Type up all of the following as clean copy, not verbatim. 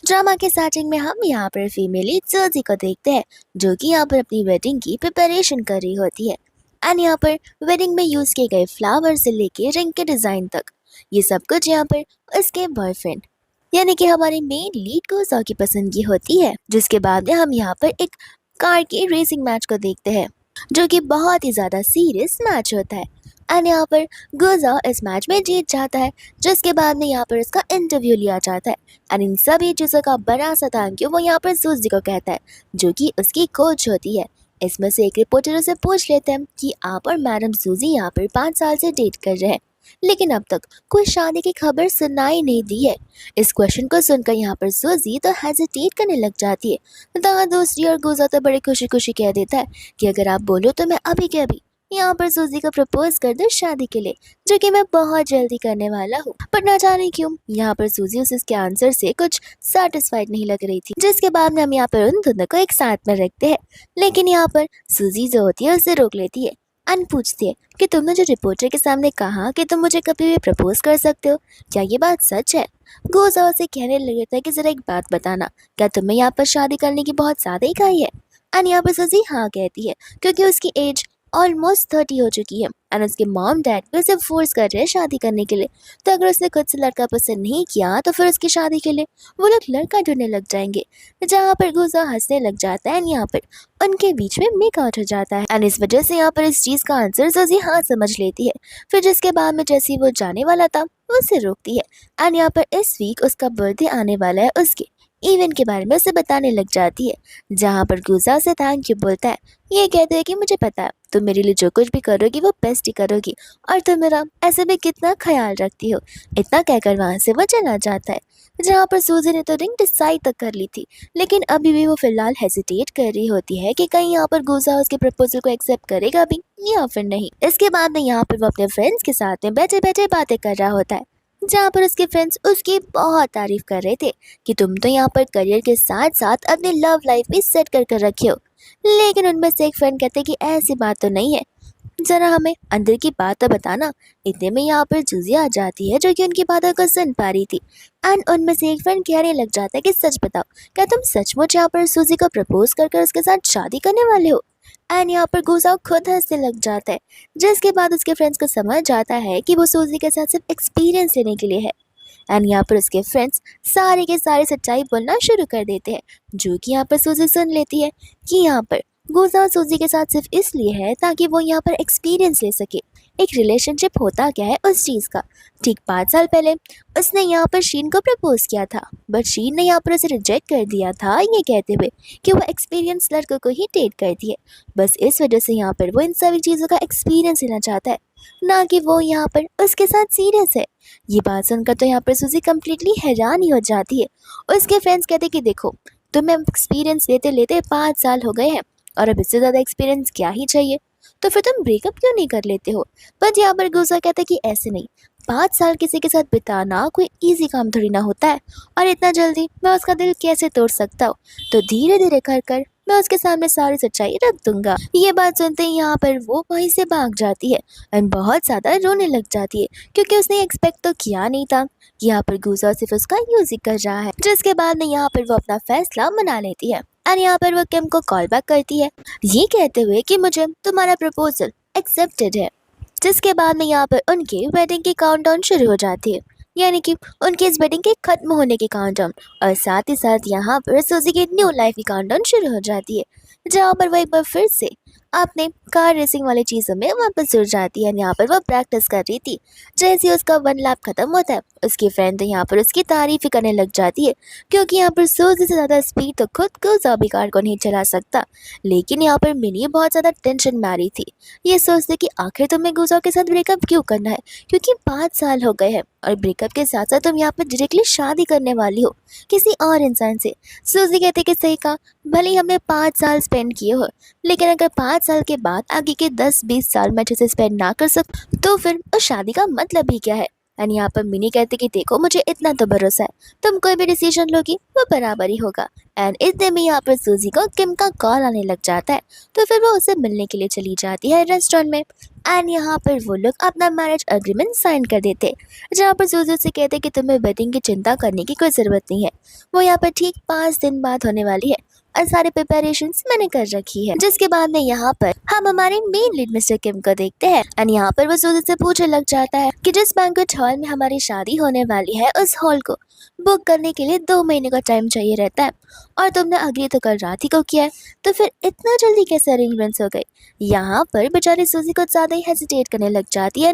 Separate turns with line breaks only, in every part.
Drama के starting में हम यहाँ पर फीमेल लीड जोजी को देखते हैं, जो कि यहाँ पर अपनी वेडिंग की प्रिपरेशन कर रही होती है। एंड यहाँ पर वेडिंग में यूज किए गए फ्लावर से लेके रिंग के डिजाइन तक, ये सब कुछ यहाँ पर उसके बॉयफ्रेंड यानी कि हमारी मेन लीड को सौ की पसंद की होती है। जिसके बाद में हम यहाँ पर एक कार के रेसिंग मैच को देखते हैं, जो कि बहुत ही ज्यादा सीरियस मैच होता है। एंड यहाँ पर गुजा इस मैच में जीत जाता है, जिसके बाद में यहाँ पर उसका इंटरव्यू लिया जाता है। एंड इन सभी चीज़ों का बड़ा सा थैंक यू वो यहाँ पर सूजी को कहता है, जो कि उसकी कोच होती है। इसमें से एक रिपोर्टर से पूछ लेते हैं कि आप और मैडम सूजी यहाँ पर 5 साल से डेट कर रहे हैं, लेकिन अब तक कोई शादी की खबर सुनाई नहीं दी है। इस क्वेश्चन को सुनकर यहाँ पर सूजी तो हेजिटेट करने लग जाती है। तो दूसरी और गुजा तो बड़ी खुशी खुशी कह देता है कि अगर आप बोलो तो मैं अभी के अभी यहाँ पर सूजी को प्रपोज कर दूं शादी के लिए, जो कि मैं बहुत जल्दी करने वाला हूँ। पर ना जाने क्यों यहाँ पर सूजी उसके आंसर से कुछ सेटिस्फाइड नहीं लग रही थी। जिसके बाद में हम यहाँ पर उन दोनों को एक साथ में रखते हैं, लेकिन यहाँ पर सूजी जो होती है उसे रोक लेती है एंड पूछती है कि तुमने जो रिपोर्टर के सामने कहा कि तुम मुझे कभी भी प्रपोज कर सकते हो, क्या ये बात सच है? गोजा उसे कहने लगे था कि जरा एक बात बताना, क्या तुम्हें यहाँ पर शादी करने की बहुत ज्यादा ही खाई है? एंड यहाँ पर सूजी हाँ कहती है, क्योंकि उसकी एज ऑलमोस्ट 30 हो चुकी है एंड उसके मॉम डैड भी उसे फोर्स कर रहे हैं शादी करने के लिए। तो अगर उसने खुद से लड़का पसंद नहीं किया तो फिर उसकी शादी के लिए वो लोग लड़का ढूंढने लग जाएंगे। जहाँ पर गुजा हंसने लग जाता है एंड यहाँ पर उनके बीच में मेकआउट हो जाता है। एंड इस वजह से यहाँ पर इस चीज का आंसर सूजी हाँ समझ लेती है। फिर जिसके बाद में जैसे ही वो जाने वाला था वो उसे रोकती है एंड यहाँ पर इस वीक उसका बर्थडे आने वाला है, उसके इवेंट के बारे में उसे बताने लग जाती है। जहाँ पर गुजा से थैंक यू बोलता है, ये कहते हैं कि मुझे पता है तुम मेरे लिए जो कुछ भी करोगी वो बेस्ट ही करोगी और तुम मेरा ऐसे भी कितना ख्याल रखती हो। इतना कहकर वहां से वो चला जाता है। जहाँ पर सूजी ने तो रिंग डिसाइड तक कर ली थी, लेकिन अभी भी वो फिलहाल हेजिटेट कर रही होती है कि कहीं यहाँ पर गुजा उसके प्रपोजल को एक्सेप्ट करेगा भी या फिर नहीं। इसके बाद में यहाँ पर वो अपने फ्रेंड्स के साथ में बैठे बैठे बातें कर रहा होता है, जहाँ पर उसके फ्रेंड्स उसकी बहुत तारीफ कर रहे थे कि तुम तो यहाँ पर करियर के साथ साथ अपनी लव लाइफ भी सेट कर कर रखे हो। लेकिन उनमें से एक फ्रेंड कहते कि ऐसी बात तो नहीं है, जरा हमें अंदर की बात तो बताना। इतने में यहाँ पर जूजी आ जाती है, जो कि उनकी बातों को सुन पा रही थी। एंड उनमें से एक फ्रेंड कहने लग जाता है कि सच बताओ, क्या तुम सचमुच यहाँ पर सूजी को प्रपोज कर कर उसके साथ शादी करने वाले हो? एंड यहाँ पर गुस्सा खुद हंसने लग जाता है, जिसके बाद उसके फ्रेंड्स को समझ जाता है कि वो सूजी के साथ सिर्फ एक्सपीरियंस लेने के लिए है। एंड यहाँ पर उसके फ्रेंड्स सारे के सारे सच्चाई बोलना शुरू कर देते हैं, जो कि यहाँ पर सूजी सुन लेती है कि यहाँ पर गुस्सा सूजी के साथ सिर्फ इसलिए है ताकि वो यहाँ पर एक्सपीरियंस ले सके एक रिलेशनशिप होता क्या है उस चीज़ का। ठीक 5 साल पहले उसने यहाँ पर शीन को प्रपोज किया था, बट शीन ने यहाँ पर उसे रिजेक्ट कर दिया था, ये कहते हुए कि वो एक्सपीरियंस लड़कों को ही डेट करती है। बस इस वजह से यहाँ पर वो इन सभी चीज़ों का एक्सपीरियंस लेना चाहता है, ना कि वो यहाँ पर उसके साथ सीरियस है। ये बात सुनकर तो यहाँ पर सूजी कम्प्लीटली हैरान ही हो जाती है। उसके फ्रेंड्स कहते कि देखो, तुम्हें एक्सपीरियंस लेते लेते 5 साल हो गए हैं और अब इससे ज़्यादा एक्सपीरियंस क्या ही चाहिए, तो फिर तुम ब्रेकअप क्यों नहीं कर लेते हो? बट यहाँ पर गुस्सा कहता है कि ऐसे नहीं, 5 साल किसी के साथ बिताना कोई इजी काम थोड़ी ना होता है, और इतना जल्दी मैं उसका दिल कैसे तोड़ सकता हूँ? तो धीरे धीरे कर कर मैं उसके सामने सारी सच्चाई रख दूंगा। ये बात सुनते ही यहाँ पर वो वहीं से भाग जाती है एंड बहुत ज्यादा रोने लग जाती है, क्योंकि उसने एक्सपेक्ट तो किया नहीं था कि यहाँ पर गुस्सा सिर्फ उसका यूज ही कर रहा है। जिसके बाद में यहाँ पर वो अपना फैसला मना लेती है एंड यहाँ पर वो किम को कॉल बैक करती है, ये कहते हुए कि मुझे तुम्हारा प्रपोजल एक्सेप्टेड है। जिसके बाद में यहाँ पर उनकी वेडिंग की काउंटडाउन शुरू हो जाती है, यानी कि उनकी इस वेडिंग के खत्म होने की काउंटडाउन, और साथ ही साथ यहाँ पर सूजी की न्यू लाइफ की काउंटडाउन शुरू हो जाती है, जहाँ पर वो एक बार फिर से अपने कार रेसिंग वाली चीज़ों में वापस जुड़ जाती है। यहाँ पर वो प्रैक्टिस कर रही थी। जैसे ही उसका 1 लैप खत्म होता है, उसकी फ्रेंड तो यहाँ पर उसकी तारीफ ही करने लग जाती है, क्योंकि यहाँ पर सूजी से ज़्यादा स्पीड तो खुद को ज़ॉम्बी कार को नहीं चला सकता। लेकिन यहाँ पर मिनी बहुत ज़्यादा टेंशन में आ रही थी, ये सोचते कि आखिर तुम्हें गुजो के साथ ब्रेकअप क्यों करना है, क्योंकि 5 साल हो गए हैं और ब्रेकअप के साथ साथ तुम यहाँ पर डायरेक्टली शादी करने वाली हो किसी और इंसान से। सूजी कहते कि सही कहा, भले ही हमने 5 साल स्पेंड किए हो, लेकिन अगर 5 साल के बाद आगे के 10-20 साल मैं अच्छे से स्पेंड ना कर सकूं तो फिर उस शादी का मतलब ही क्या है? एंड यहाँ पर मिनी कहती कि देखो मुझे इतना तो भरोसा है, तुम कोई भी डिसीजन लोगी वो बराबर ही होगा। एंड इतने में यहाँ पर सूजी को किम का कॉल आने लग जाता है, तो फिर वो उसे मिलने के लिए चली जाती है रेस्टोरेंट में। एंड यहाँ पर वो लोग अपना मैरिज एग्रीमेंट साइन कर देते हैं, जहाँ पर सूजी से कहते कि तुम्हें वेडिंग की चिंता करने की कोई ज़रूरत नहीं है, वो यहाँ पर ठीक 5 दिन बाद होने वाली है और सारे प्रिपरेशंस मैंने कर रखी है। जिसके बाद में यहाँ पर हम हमारे मेन लीड मिस्टर किम को देखते हैं एंड यहाँ पर वो सूजी से पूछने लग जाता है कि जिस बैंक्वेट हॉल में हमारी शादी होने वाली है उस हॉल को बुक करने के लिए 2 महीने का टाइम चाहिए रहता है, और तुमने अग्री तो कल रात ही को किया है, तो फिर इतना जल्दी कैसे अरेंजमेंट्स हो गए। यहाँ पर बेचारी सूजी कुछ ज्यादा ही हेजिटेट करने लग जाती है।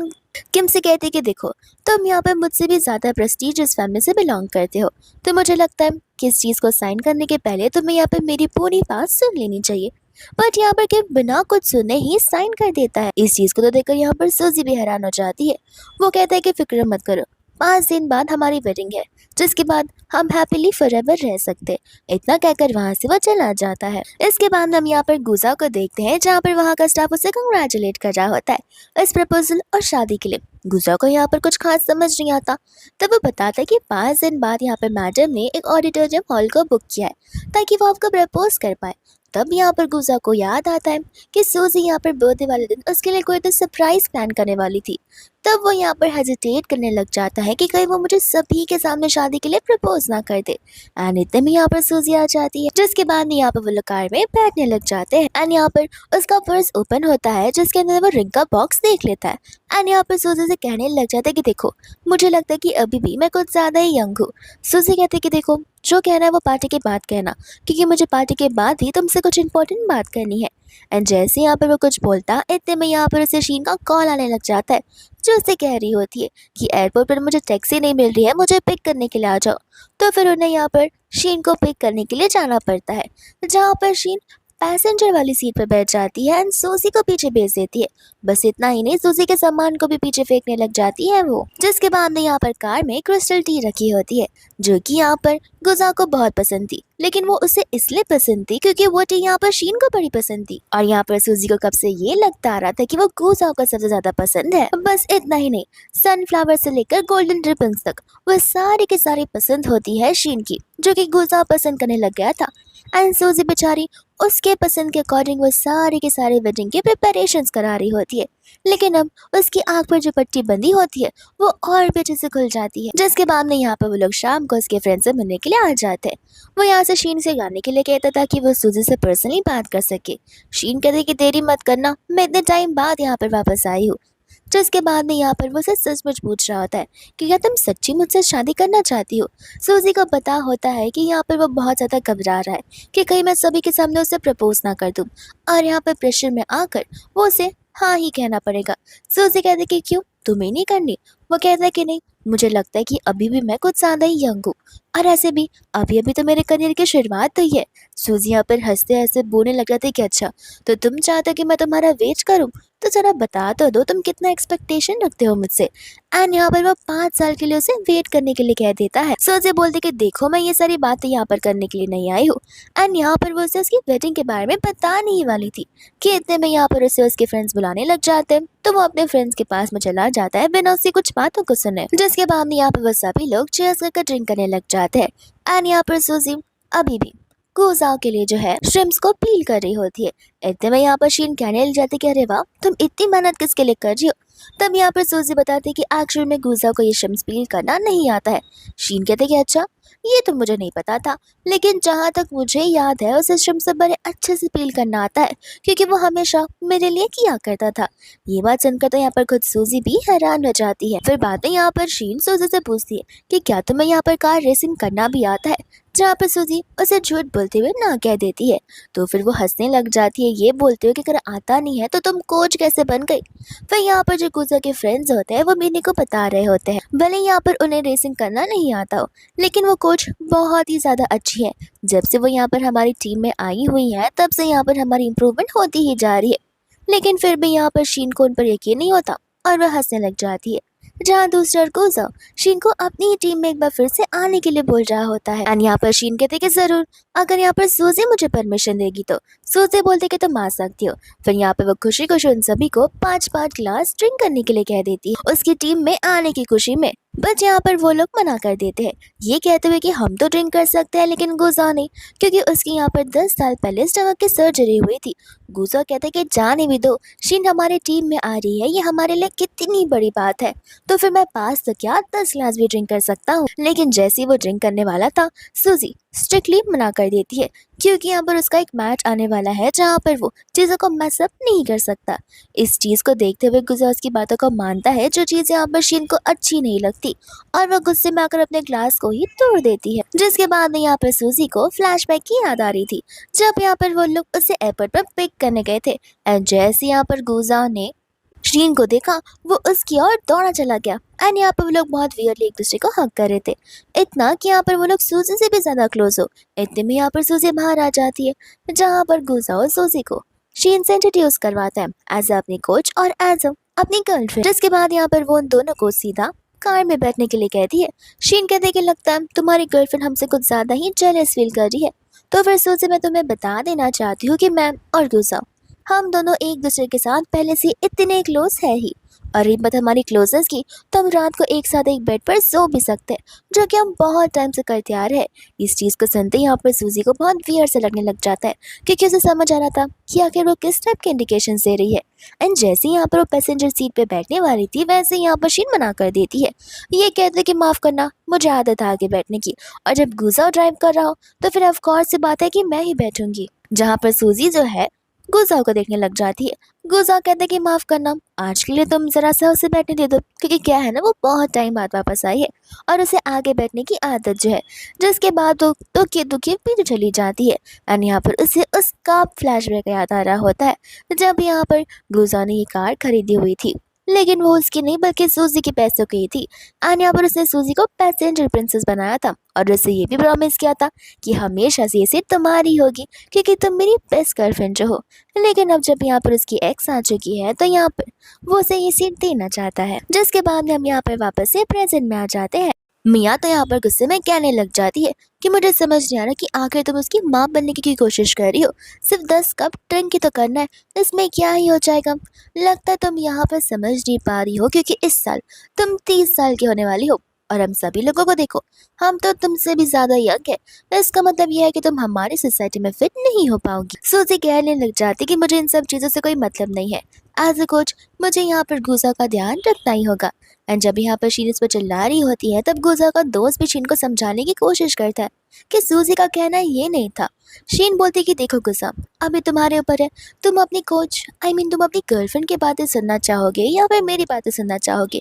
किम से कहती है कि देखो तुम यहाँ पर मुझसे भी ज्यादा प्रेस्टीजियस फैमिली से बिलोंग करते हो, तो मुझे लगता है कि इस चीज को साइन करने के पहले तुम्हें यहाँ पर मेरी पूरी बात सुन लेनी चाहिए। बट यहाँ पर किम बिना कुछ सुने ही साइन कर देता है। इस चीज को तो देखकर यहाँ पर सूजी भी हैरान हो जाती है। वो कहता है कि फिक्र मत करो, 5 दिन बाद हमारी वेडिंग है, जिसके बाद हम हैप्पीली फॉरएवर रह सकते। इतना कहकर वहाँ से वो चला जाता है। इसके बाद हम यहाँ पर गुजा को देखते हैं, जहाँ पर वहाँ का स्टाफ उसे कंग्रेचुलेट कर रहा होता है इस प्रपोजल और शादी के लिए। गुजा को यहाँ पर कुछ खास समझ नहीं आता, तब वो बताता है कि 5 दिन बाद यहाँ पर मैडम ने एक ऑडिटोरियम हॉल को बुक किया है ताकि वो आपको प्रपोज कर पाए। तब यहाँ पर गुजा को याद आता है कि सूजी यहाँ पर बर्थडे वाले दिन उसके लिए कोई तो सरप्राइज प्लान करने वाली थी। तब वो यहाँ पर हेजिटेट करने लग जाता है कि कहीं वो मुझे सभी के सामने शादी के लिए प्रपोज ना कर दे। एंड इतने में यहाँ पर सूजी आ जाती है, जिसके बाद यहाँ पर वो लोग कार में बैठने लग जाते हैं। एंड यहाँ पर उसका पर्स ओपन होता है, जिसके अंदर वो रिंग का बॉक्स देख लेता है। एंड यहाँ पर सूजी से कहने लग जाता है कि देखो मुझे लगता है कि अभी भी मैं कुछ ज्यादा ही यंग हूँ। सूजी कहती है कि देखो जो कहना है वो पार्टी के बाद कहना, क्योंकि मुझे पार्टी के बाद ही तुमसे कुछ इंपॉर्टेंट बात करनी है। एंड जैसे यहाँ पर वो कुछ बोलता, इतने में यहाँ पर उसे शीन का कॉल आने लग जाता है, जो उसे कह रही होती है कि एयरपोर्ट पर मुझे टैक्सी नहीं मिल रही है, मुझे पिक करने के लिए आ जाओ। तो फिर उन्हें यहाँ पर शीन को पिक करने के लिए जाना पड़ता है, जहाँ पर शीन पैसेंजर वाली सीट पर बैठ जाती है एंड सूजी को पीछे भेज देती है। बस इतना ही नहीं, सूजी के सामान को भी पीछे फेंकने लग जाती है वो। जिसके बाद में यहाँ पर कार में क्रिस्टल टी रखी होती है, जो कि यहाँ पर गुजा को बहुत पसंद थी, लेकिन वो उसे इसलिए पसंद थी क्योंकि वो टी यहाँ पर शीन को बड़ी पसंद थी। और यहाँ पर सूजी को कब से ये लगता आ रहा था कि वो गुजा को सबसे ज्यादा पसंद है। बस इतना ही नहीं, सनफ्लावर से लेकर गोल्डन रिबन्स तक वो सारी की सारी पसंद होती है शीन की, जो कि गुजा पसंद करने लग गया था। एंड सूजी बेचारी उसके पसंद के अकॉर्डिंग वो सारे के सारे वेडिंग के प्रिपरेशंस करा रही होती है, लेकिन अब उसकी आंख पर जो पट्टी बंधी होती है वो और भी अच्छे से खुल जाती है। जिसके बाद में यहाँ पर वो लोग शाम को उसके फ्रेंड से मिलने के लिए आ जाते हैं। वो यहाँ से शीन से जाने के लिए कहता था कि वो सूजी से पर्सनली बात कर सके। शीन कहते कि देरी मत करना, मैं इतने टाइम बाद यहाँ पर वापस आई हूँ। जिसके बाद में यहाँ पर वो उसे सचमुच पूछ रहा होता है कि क्या तुम सच्ची मुझसे शादी करना चाहती हो। सूजी को पता होता है कि यहाँ पर वो बहुत ज़्यादा घबरा रहा है कि कहीं मैं सभी के सामने उसे प्रपोज ना कर दूँ, और यहाँ पर प्रेशर में आकर वो उसे हाँ ही कहना पड़ेगा। सूजी कहती कि क्यों, तुम्हें नहीं करनी। वो कहता है कि नहीं, मुझे लगता है कि अभी भी मैं कुछ ज़्यादा ही यंग हूँ, और ऐसे भी अभी अभी तो मेरे करियर की शुरुआत हुई है। सूजी यहाँ पर हंसते हंसते बोलने लग जाती कि अच्छा, तो तुम चाहते हो कि मैं तुम्हारा वेट करूँ, तो जरा बता तो दो तुम कितना एक्सपेक्टेशन रखते हो मुझसे। एंड यहाँ पर वो 5 साल के लिए उसे वेट करने के लिए कह देता है। सूजी बोलती कि देखो मैं ये सारी बातें यहाँ पर करने के लिए नहीं आई हूँ। एंड यहाँ पर वो उसे उसकी वेडिंग के बारे में बताने ही वाली थी कि इतने में यहाँ पर उसे उसके फ्रेंड्स बुलाने लग जाते हैं, तो वो अपने फ्रेंड्स के पास में चला जाता है बिना उसकी कुछ बातों को सुने। जिसके बाद में यहाँ पर वो सभी लोग चेयर्स करके ड्रिंक करने लग जाते हैं। एंड यहाँ पर सूजी अभी भी गुजाओ के लिए जो है श्रिम्स को पील कर रही होती है। इतने में यहाँ पर शीन कहने लग जाती कि अरे वाह, तुम इतनी मेहनत किसके लिए कर रही हो। तब यहाँ पर सूजी बताती कि एक्चुअल में गुजा को ये श्रिम्स पील करना नहीं आता है। शीन कहते कि अच्छा, ये तो मुझे नहीं पता था, लेकिन जहाँ तक मुझे याद है उसे श्रिम्स से बड़े अच्छे से पील करना आता है, क्योंकि वो हमेशा मेरे लिए किया करता था। ये बात सुनकर तो यहाँ पर खुद सूजी भी हैरान हो जाती है। फिर बाद में यहाँ पर शीन सूजी से पूछती है कि क्या तुम्हें यहाँ पर कार रेसिंग करना भी आता है, जहाँ पर सूजी उसे झूठ बोलते हुए ना कह देती है। तो फिर वो हंसने लग जाती है, ये बोलते हुए कि अगर आता नहीं है तो तुम कोच कैसे बन गई। फिर यहाँ पर जो गुजा के फ्रेंड्स होते हैं वो मिनी को बता रहे होते हैं, भले यहाँ पर उन्हें रेसिंग करना नहीं आता हो, लेकिन वो कोच बहुत ही ज़्यादा अच्छी है। जब से वो यहाँ पर हमारी टीम में आई हुई है तब से यहाँ पर हमारी इम्प्रूवमेंट होती ही जा रही है। लेकिन फिर भी यहाँ पर शीन को उन पर यकीन नहीं होता और वह हंसने लग जाती है। जहाँ दूसरा और गुजाओ शीन को अपनी ही टीम में एक बार फिर से आने के लिए बोल रहा होता है। एंड यहाँ पर शीन कहते कि जरूर, अगर यहाँ पर सूजी मुझे परमिशन देगी तो। सूजी बोलते कि तुम आ सकती हो। फिर यहाँ पे वो खुशी खुशी उन सभी को 5-5 ग्लास ड्रिंक करने के लिए कह देती है उसकी टीम में आने की खुशी में। बट यहाँ पर वो लोग मना कर देते हैं, ये कहते हुए कि हम तो ड्रिंक कर सकते हैं लेकिन गुजा नहीं, क्योंकि उसकी यहाँ पर 10 साल पहले स्टमक की सर्जरी हुई थी। गुजा कहते कि जाने भी दो, शीन हमारी टीम में आ रही है, ये हमारे लिए कितनी बड़ी बात है। तो फिर मैं पास तो क्या 10 ग्लास भी ड्रिंक कर सकता हूँ। लेकिन जैसे ही वो ड्रिंक करने वाला था, सूजी स्ट्रिक्टली मना कर देती है, क्योंकि यहाँ पर उसका एक मैच आने वाला है जहाँ पर वो चीज़ों को मैसअप नहीं कर सकता। इस चीज़ को देखते हुए गुजा उसकी बातों को मानता है, जो चीज़ यहाँ पर शीन को अच्छी नहीं लगती, और वो गुस्से में आकर अपने ग्लास को ही तोड़ देती है। जिसके बाद में यहाँ पर सूजी को फ्लैशबैक की याद आ रही थी, जब यहाँ पर वो लोग उसे एयरपोर्ट पर पिक करने गए थे। एंड जैसे यहाँ पर गुजा ने शीन को देखा, वो उसकी ओर दौड़ा चला गया। एंड यहाँ पर वो लोग बहुत वियरली एक दूसरे को हक कर रहे थे, इतना कि यहाँ पर वो लोग सूजी से भी ज्यादा क्लोज हो। इतने में यहाँ पर सूजी बाहर आ जाती है, जहाँ पर गुजा और सूजी को शीन से इंट्रोड्यूस करवाता है एज अपनी कोच और एज अपनी गर्लफ्रेंड। जिसके बाद यहाँ पर वो उन दोनों को सीधा कार में बैठने के लिए कहती है। शीन कहते कि लगता है तुम्हारी गर्लफ्रेंड हमसे कुछ ज्यादा ही जेलस फील कर रही है। तो फिर सूजी, मैं तुम्हें बता देना चाहती हूँ कि मैं और गुजा, हम दोनों एक दूसरे के साथ पहले से इतने क्लोज है ही। और रही बात हमारी क्लोजनेस की, तो हम रात को एक साथ एक बेड पर सो भी सकते हैं, जो कि हम बहुत टाइम से करते आ रहे हैं। इस चीज़ को सुनते ही यहाँ पर सूजी को बहुत वियर से लगने लग जाता है, क्योंकि उसे समझ आ रहा था कि आखिर वो किस टाइप के इंडिकेशन दे रही है। एंड जैसे ही यहाँ पर वो पैसेंजर सीट पे बैठने वाली थी, वैसे ही यहाँ पर शीन मना कर देती है, ये कहते कि माफ़ करना, मुझे आदत है आगे बैठने की, और जब गुजा ड्राइव कर रहा हो तो फिर ऑफकोर्स से बात है कि मैं ही बैठूंगी। जहाँ पर सूजी जो है गुजा को देखने लग जाती है। गुजा कहते कि माफ करना, आज के लिए तुम जरा सा उसे बैठने दे दो, क्योंकि क्या है ना, वो बहुत टाइम बाद वापस आई है और उसे आगे बैठने की आदत जो है। जिसके बाद वो दुखी दुखी पीछे चली जाती है। एंड यहाँ पर उसे उसका फ्लैशबैक याद आ रहा होता है, जब यहाँ पर गुजा ने ये कार खरीदी हुई थी, लेकिन वो उसकी नहीं बल्कि सूजी के पैसों की थी। एंड यहाँ पर उसने सूजी को पैसेंजर प्रिंसेस बनाया था, और उसे ये भी प्रॉमिस किया था कि हमेशा से ये सीट तुम्हारी होगी, क्योंकि तुम मेरी बेस्ट गर्लफ्रेंड जो हो। लेकिन अब जब यहाँ पर उसकी एक्स आ चुकी है, तो यहाँ पर वो उसे ये सीट देना चाहता है। जिसके बाद में हम यहाँ पर वापस से प्रेजेंट में आ जाते हैं। मिया तो यहाँ पर गुस्से में कहने लग जाती है कि मुझे समझ नहीं आ रहा कि आखिर तुम उसकी माँ बनने की कोशिश कर रही हो। सिर्फ 10 कप ड्रिंक ही तो करना है, इसमें क्या ही हो जाएगा। लगता है तुम यहाँ पर समझ नहीं पा रही हो, क्योंकि इस साल तुम 30 साल की होने वाली हो, और हम सभी लोगों को देखो, हम तो तुमसे भी ज्यादा यंग है। इसका मतलब यह है कि तुम हमारी सोसाइटी में फिट नहीं हो पाओगी। सूजी कहने लग जाती कि मुझे इन सब चीजों से कोई मतलब नहीं है, एज अ कोच मुझे यहाँ पर गुजा का ध्यान रखना ही होगा। एंड जब यहाँ पर शीन इस पर चिल्ला रही होती है, तब गुजा का दोस्त भी शीन को समझाने की कोशिश करता है कि सूजी का कहना ये नहीं था। शीन बोलती कि देखो गुजा, अभी तुम्हारे ऊपर है, तुम अपनी कोच तुम अपनी गर्लफ्रेंड की बातें सुनना चाहोगे या फिर मेरी बातें सुनना चाहोगे।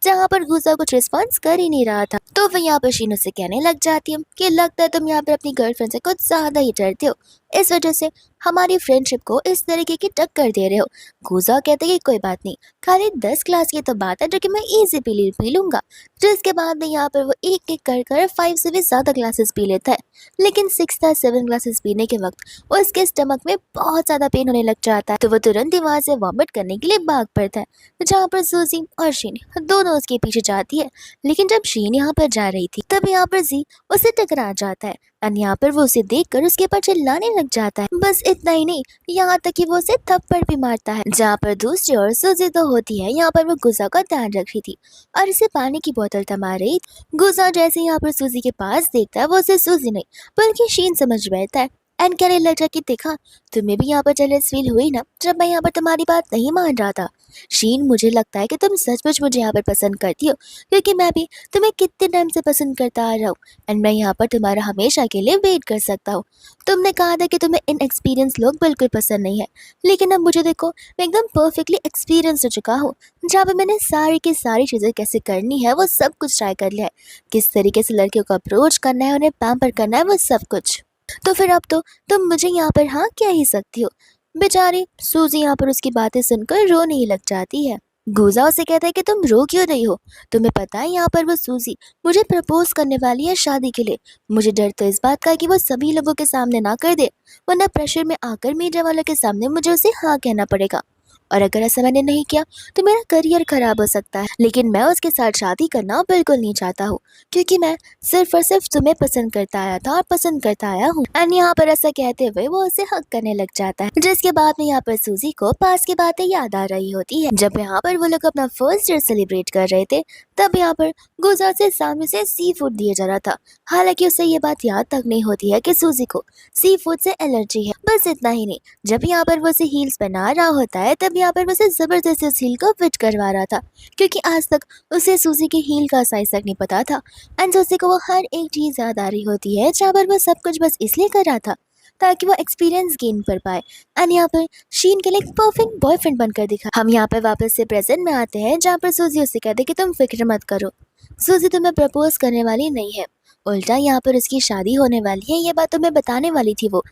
जहाँ पर गुजा कुछ रिस्पॉन्स कर ही नहीं रहा था, तो फिर यहाँ पर शीन उससे कहने लग जाती है कि लगता है तुम यहाँ पर अपनी गर्लफ्रेंड से कुछ ज्यादा ही डरते हो, इस वजह से हमारी फ्रेंडशिप को इस तरीके की टक्कर दे रहे हो। गुजा कहते कि कोई बात नहीं, खाली 10 ग्लास की तो बात है जो कि मैं इजी पी लूंगा। जिसके बाद में यहाँ पर वो एक एक कर 5 से भी ज्यादा ग्लासेस पी लेता है। लेकिन 6 या 7 ग्लासेस पीने के वक्त उसके स्टमक में बहुत ज्यादा पेन होने लग जाता है, तो वो तुरंत दीवार से वॉमिट करने के लिए भाग पड़ता है। जहाँ पर सूजी और शीन दोनों उसके पीछे जाती है। लेकिन जब शीन यहाँ पर जा रही थी, तब यहाँ पर जी उसे टकरा जाता है, और यहाँ पर वो उसे देखकर उसके ऊपर चिल्लाने लग जाता है। बस इतना ही नहीं, यहाँ तक कि वो उसे थप्पड़ भी मारता है। जहाँ पर दूसरी ओर सूजी तो होती है यहाँ पर वो गुजा का ध्यान रख रही थी और इसे पानी की बोतल थमा रही। गुजा जैसे यहाँ पर सूजी के पास देखता है, वो उसे सूजी नहीं बल्कि शीन समझ बैठता है। एंड कहने लग जा कि देखा, तुम्हें भी यहाँ पर जेलस फील हुई ना जब मैं यहाँ पर तुम्हारी बात नहीं मान रहा था। शीन, मुझे लगता है कि तुम सचमुच मुझे यहाँ पर पसंद करती हो, क्योंकि मैं भी तुम्हें कितने टाइम से पसंद करता आ रहा हूँ, एंड मैं यहाँ पर तुम्हारा हमेशा के लिए वेट कर सकता हूँ। तुमने कहा था कि तुम्हें इनएक्सपीरियंस लोग बिल्कुल पसंद नहीं है, लेकिन अब मुझे देखो, मैं एकदम परफेक्टली एक्सपीरियंस हो चुका हूँ, जहाँ पे मैंने सारी की सारी चीज़ें कैसे करनी है वो सब कुछ ट्राई कर लिया है। किस तरीके से लड़कियों को अप्रोच करना है, उन्हें पैम्पर करना है, वो सब कुछ। तो फिर अब तो तुम मुझे यहाँ पर हाँ क्या ही सकती हो। बेचारी सूजी यहाँ पर उसकी बातें सुनकर रोने ही लग जाती है। गुजा उसे कहता है कि तुम रो क्यों रही हो, तुम्हें पता है यहाँ पर वो सूजी मुझे प्रपोज करने वाली है शादी के लिए। मुझे डर तो इस बात का है कि वो सभी लोगों के सामने ना कर दे, वरना प्रेशर में आकर मीडिया वालों के सामने मुझे उसे हाँ कहना पड़ेगा। और अगर ऐसा मैंने नहीं किया तो मेरा करियर खराब हो सकता है, लेकिन मैं उसके साथ शादी करना बिल्कुल नहीं चाहता हूँ, क्योंकि मैं सिर्फ और सिर्फ तुम्हें पसंद करता आया था और पसंद करता आया हूँ। एंड यहाँ पर ऐसा कहते हुए वो उसे हक करने लग जाता है, जिसके बाद में यहाँ पर सूजी को पास की बातें याद आ रही होती है। जब यहाँ पर वो लोग अपना फर्स्ट ईयर सेलिब्रेट कर रहे थे, तब यहाँ पर गुजर से सामने से सी फूड दिया जा रहा था। हालांकि उसे ये बात याद तक नहीं होती है कि सूजी को सी फूड से एलर्जी है। बस इतना ही नहीं, जब यहाँ पर वो उसे हील्स पहना रहा होता है, तब यहाँ पर वो उसे जबरदस्ती उस हील को फिट करवा रहा था, क्योंकि आज तक उसे सूजी के हील का साइज तक नहीं पता था। एंड सूजी को वो हर एक चीज याद आ रही होती है, जहाँ पर वो सब कुछ बस इसलिए कर रहा था ताकि वो एक्सपीरियंस गेन कर पाए एंड यहाँ पर शीन के लिए एक परफेक्ट बॉयफ्रेंड बनकर दिखा। हम यहाँ पर वापस से प्रेजेंट में आते हैं, जहाँ पर सूजी उससे कहते कि तुम फिक्र मत करो, सूजी तुम्हें प्रपोज करने वाली नहीं है, उल्टा यहाँ पर उसकी शादी होने वाली है, ये बात तुम्हें बताने वाली थी वो।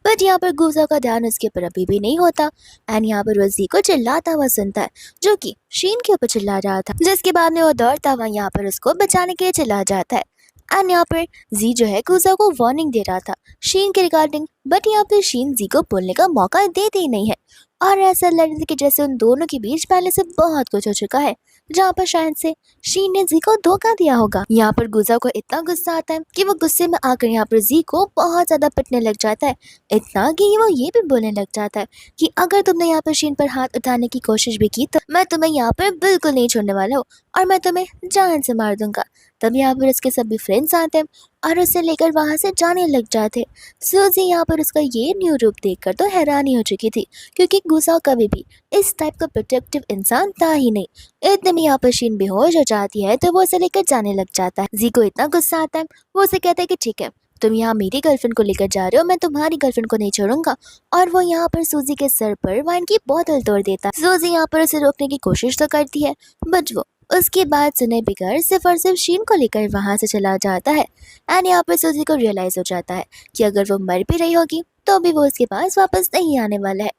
बट यहाँ पर गुजा का ध्यान उसके ऊपर अभी भी नहीं होता एंड यहाँ पर वो जी को चिल्लाता हुआ सुनता है, जो कि शीन के ऊपर चिल्ला रहा था, जिसके बाद में वो दौड़ता हुआ यहाँ पर उसको बचाने के लिए चला जाता है। एंड यहाँ पर जी जो है गुजा को वार्निंग दे रहा था शीन के रिगार्डिंग, बट यहाँ पर शीन जी को बोलने का मौका देते ही नहीं है, और ऐसा लग रहा है कि जैसे उन दोनों के बीच पहले से बहुत कुछ हो चुका है, जहाँ पर शायद से शीन ने जी को धोखा दिया होगा। यहाँ पर गुजा को इतना गुस्सा आता है कि वो गुस्से में आकर यहाँ पर जी को बहुत ज्यादा पिटने लग जाता है, इतना कि वो ये भी बोलने लग जाता है कि अगर तुमने यहाँ पर शीन पर हाथ उठाने की कोशिश भी की तो मैं तुम्हें यहाँ पर बिल्कुल नहीं छोड़ने वाला हूँ और मैं तुम्हें जान से मार दूंगा। तब यहाँ पर उसके सभी फ्रेंड्स आते हैं और उसे लेकर वहां से जाने लग जाते। सूजी यहाँ पर उसका ये न्यू रूप देखकर तो हैरानी हो चुकी थी, क्योंकि गुस्सा कभी भी इस टाइप का प्रोटेक्टिव इंसान था ही नहीं। इतने में यहाँ पर शीन बेहोश हो जाती है, तो वो उसे लेकर जाने लग जाता है। जी को इतना गुस्सा आता है, वो उसे कहता है कि ठीक है, तुम यहाँ मेरी गर्लफ्रेंड को लेकर जा रहे हो, मैं तुम्हारी गर्लफ्रेंड को नहीं छोड़ूंगा, और वो यहाँ पर सूजी के सर पर वाइन की बोतल तोड़ देता है। सूजी यहाँ पर उसे रोकने की कोशिश तो करती है, बट वो उसके बाद सुने बिगड़ सिर्फ और सिर्फ शीन को लेकर वहां से चला जाता है। एंड यहाँ पर सूजी को रियलाइज हो जाता है कि अगर वो मर भी रही होगी तो भी वो उसके पास वापस नहीं आने वाला है।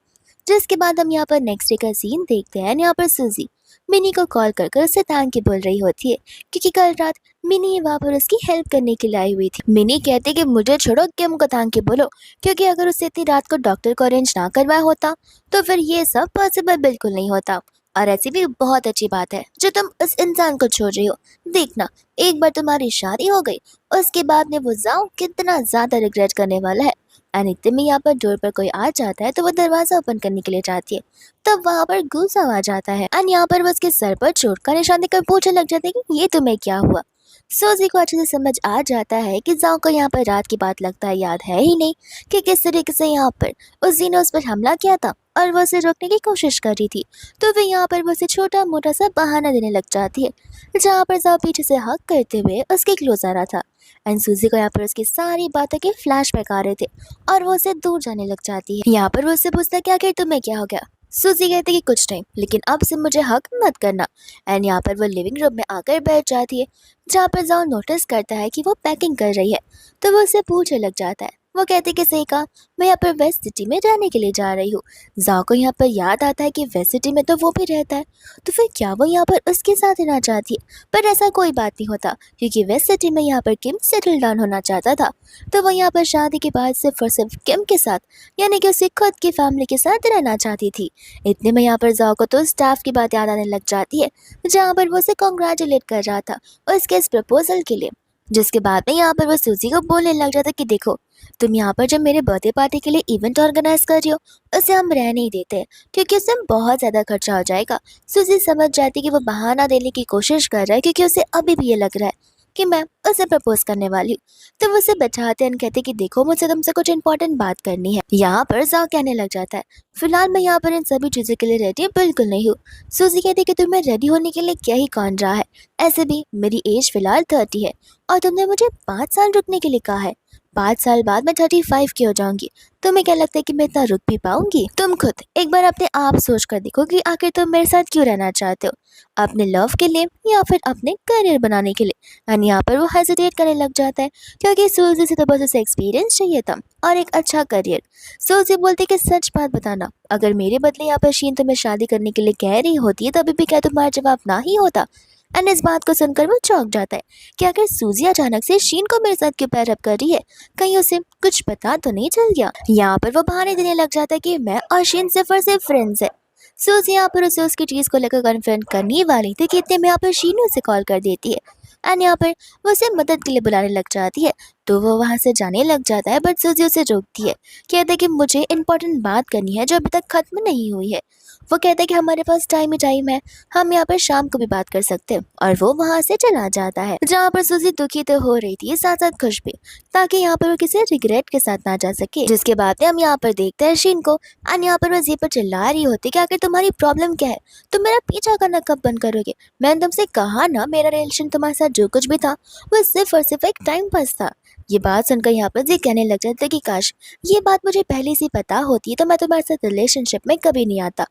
जिसके बाद हम यहाँ पर नेक्स्ट डे का सीन देखते हैं। यहाँ पर सूजी मिनी को कॉल कर कर उससे थैंक यू बोल रही होती है, क्योंकि कल रात मिनी वहाँ पर उसकी हेल्प करने के लिए आई हुई थी। मिनी कहती कि मुझे छोड़ो, किम को थैंक यू बोलो, क्योंकि अगर उससे इतनी रात को डॉक्टर को अरेंज ना करवाया होता तो फिर ये सब पॉसिबल बिल्कुल नहीं होता। और ऐसी भी बहुत अच्छी बात है जो तुम उस इंसान को छोड़ रही हो। देखना, एक बार तुम्हारी शादी हो गई, उसके बाद में वो जाओ कितना ज्यादा रिग्रेट करने वाला है। एंड इतने में यहाँ पर डोर पर कोई आ जाता है, तो वो दरवाजा ओपन करने के लिए जाती है, तब वहाँ पर गुस्सा आ जाता है एंड यहाँ पर वो उसके सर पर चोट का निशान देकर पूछने लग जाते हैं कि ये तुम्हें क्या हुआ। सोजी को अच्छे से समझ आ जाता है कि जाओ को यहाँ पर रात की बात लगता है याद है ही नहीं कि किस तरीके से यहाँ पर उस जी ने उस पर हमला किया था और वो उसे रोकने की कोशिश कर रही थी। तो फिर यहाँ पर वो उसे छोटा मोटा सा बहाना देने लग जाती है, जहाँ पर जाओ पीछे से हक करते हुए उसके क्लोज आ रहा था। एंड सूजी को यहाँ पर उसकी सारी बातों के फ्लैशबैक आ रहे थे और वो उसे दूर जाने लग जाती है। यहाँ पर वो उससे पूछता है, क्या आखिर तुम्हें क्या हो गया। सूजी कहती कि कुछ नहीं, लेकिन अब से मुझे हक मत करना। एंड यहाँ पर वो लिविंग रूम में आकर बैठ जाती है, जहाँ पर जाओ नोटिस करता है कि वो पैकिंग कर रही है, तो वो उससे पूछने लग जाता है। वो कहती कि सही कहा, मैं यहाँ पर वेस्ट सिटी में रहने के लिए जा रही हूँ। जाओ को यहाँ पर याद आता है कि वेस्ट सिटी में तो वो भी रहता है, तो फिर क्या वो यहाँ पर उसके साथ रहना चाहती है। पर ऐसा कोई बात नहीं होता, क्योंकि वेस्ट सिटी में यहाँ पर किम सेटल डाउन होना चाहता था, तो वो यहाँ पर शादी के बाद सिर्फ और सिर्फ किम के साथ, यानी कि उसकी खुद की फैमिली के साथ रहना चाहती थी। इतने में यहाँ पर जाओ को तो स्टाफ की बात याद आने लग जाती है, जहाँ पर वो उसे कॉन्ग्रेचुलेट कर रहा था उसके इस प्रपोजल के लिए। जिसके बाद में यहाँ पर वो सूजी को बोलने लग जाता कि देखो, तुम यहाँ पर जब मेरे बर्थडे पार्टी के लिए इवेंट ऑर्गेनाइज कर रही हो, उसे हम रह नहीं देते, क्योंकि उसमें बहुत ज़्यादा खर्चा हो जाएगा। सूजी समझ जाती कि वो बहाना देने की कोशिश कर रहा है, क्योंकि उसे अभी भी ये लग रहा है कि मैं उसे प्रपोज करने वाली हूँ। तो वो उसे बैठाते हैं, कहते कि देखो, मुझे तुमसे कुछ इंपॉर्टेंट बात करनी है। यहाँ पर जाओ कहने लग जाता है, फिलहाल मैं यहाँ पर इन सभी चीज़ों के लिए रेडी बिल्कुल नहीं हूँ। सूजी कहती कि तुम्हें रेडी होने के लिए क्या ही कौन रहा है, ऐसे भी मेरी एज फिलहाल 30 है और तुमने मुझे 5 साल रुकने के लिए कहा है। 5 साल बाद मैं 35 की हो जाऊंगी। तुम्हें क्या लगता है कि मैं इतना रुक भी पाऊंगी? तुम खुद एक बार अपने आप सोच कर देखो कि आखिर तुम मेरे साथ क्यों रहना चाहते हो, अपने लव के लिए या फिर अपने करियर बनाने के लिए। एंड यहाँ पर वो हेजिटेट करने लग जाता है, क्योंकि सूजी से तो बस उसे एक्सपीरियंस चाहिए था और एक अच्छा करियर। सूजी बोलती कि सच बात बताना, अगर मेरे बदले यहाँ पर शीन तुम्हें शादी करने के लिए कह रही होती है, तभी भी क्या तुम्हारा जवाब ना ही होता। एंड इस बात को सुनकर वो चौंक जाता है कि आखिर सूजी अचानक से शीन को मेरे साथ क्यों पैर अप कर रही है, कहीं उसे कुछ पता तो नहीं चल गया। यहाँ पर वो बहाने देने लग जाता है कि मैं और शीन सिर्फ और सिर्फ फ्रेंड्स है। सूजी यहाँ पर उसे उसकी चीज को लेकर कन्फ्रंट करने वाली थी कि इतने में यहाँ पर शीनू उसे कॉल कर देती है एंड यहाँ पर वो उसे मदद के लिए बुलाने लग जाती है। तो वो वहां से जाने लग जाता है बट सूजी उसे रोकती है, कहते है कि मुझे इंपॉर्टेंट बात करनी है जो अभी तक खत्म नहीं हुई है। वो कहते हैं कि हमारे पास टाइम ही टाइम है, हम यहाँ पर शाम को भी बात कर सकते हैं। और वो वहां से चला जाता है जहाँ पर सूजी दुखी तो हो रही थी साथ साथ खुश भी, ताकि यहाँ पर वो किसी रिग्रेट के साथ ना जा सके। जिसके बाद में हम यहाँ पर देखते हैं शीन को एंड यहाँ पर वो जी पर चिल्ला रही होती कि आखिर तुम्हारी प्रॉब्लम क्या है, तुम मेरा पीछा करना कब बंद करोगे? मैंने तुमसे कहा ना मेरा रिलेशन तुम्हारे साथ जो कुछ भी था वो सिर्फ और सिर्फ एक टाइम पास था। ये बात सुनकर यहाँ पर जी कहने लग जाते कि काश ये बात मुझे पहले से पता होती तो मैं तुम्हारे साथ रिलेशनशिप में कभी नहीं आता।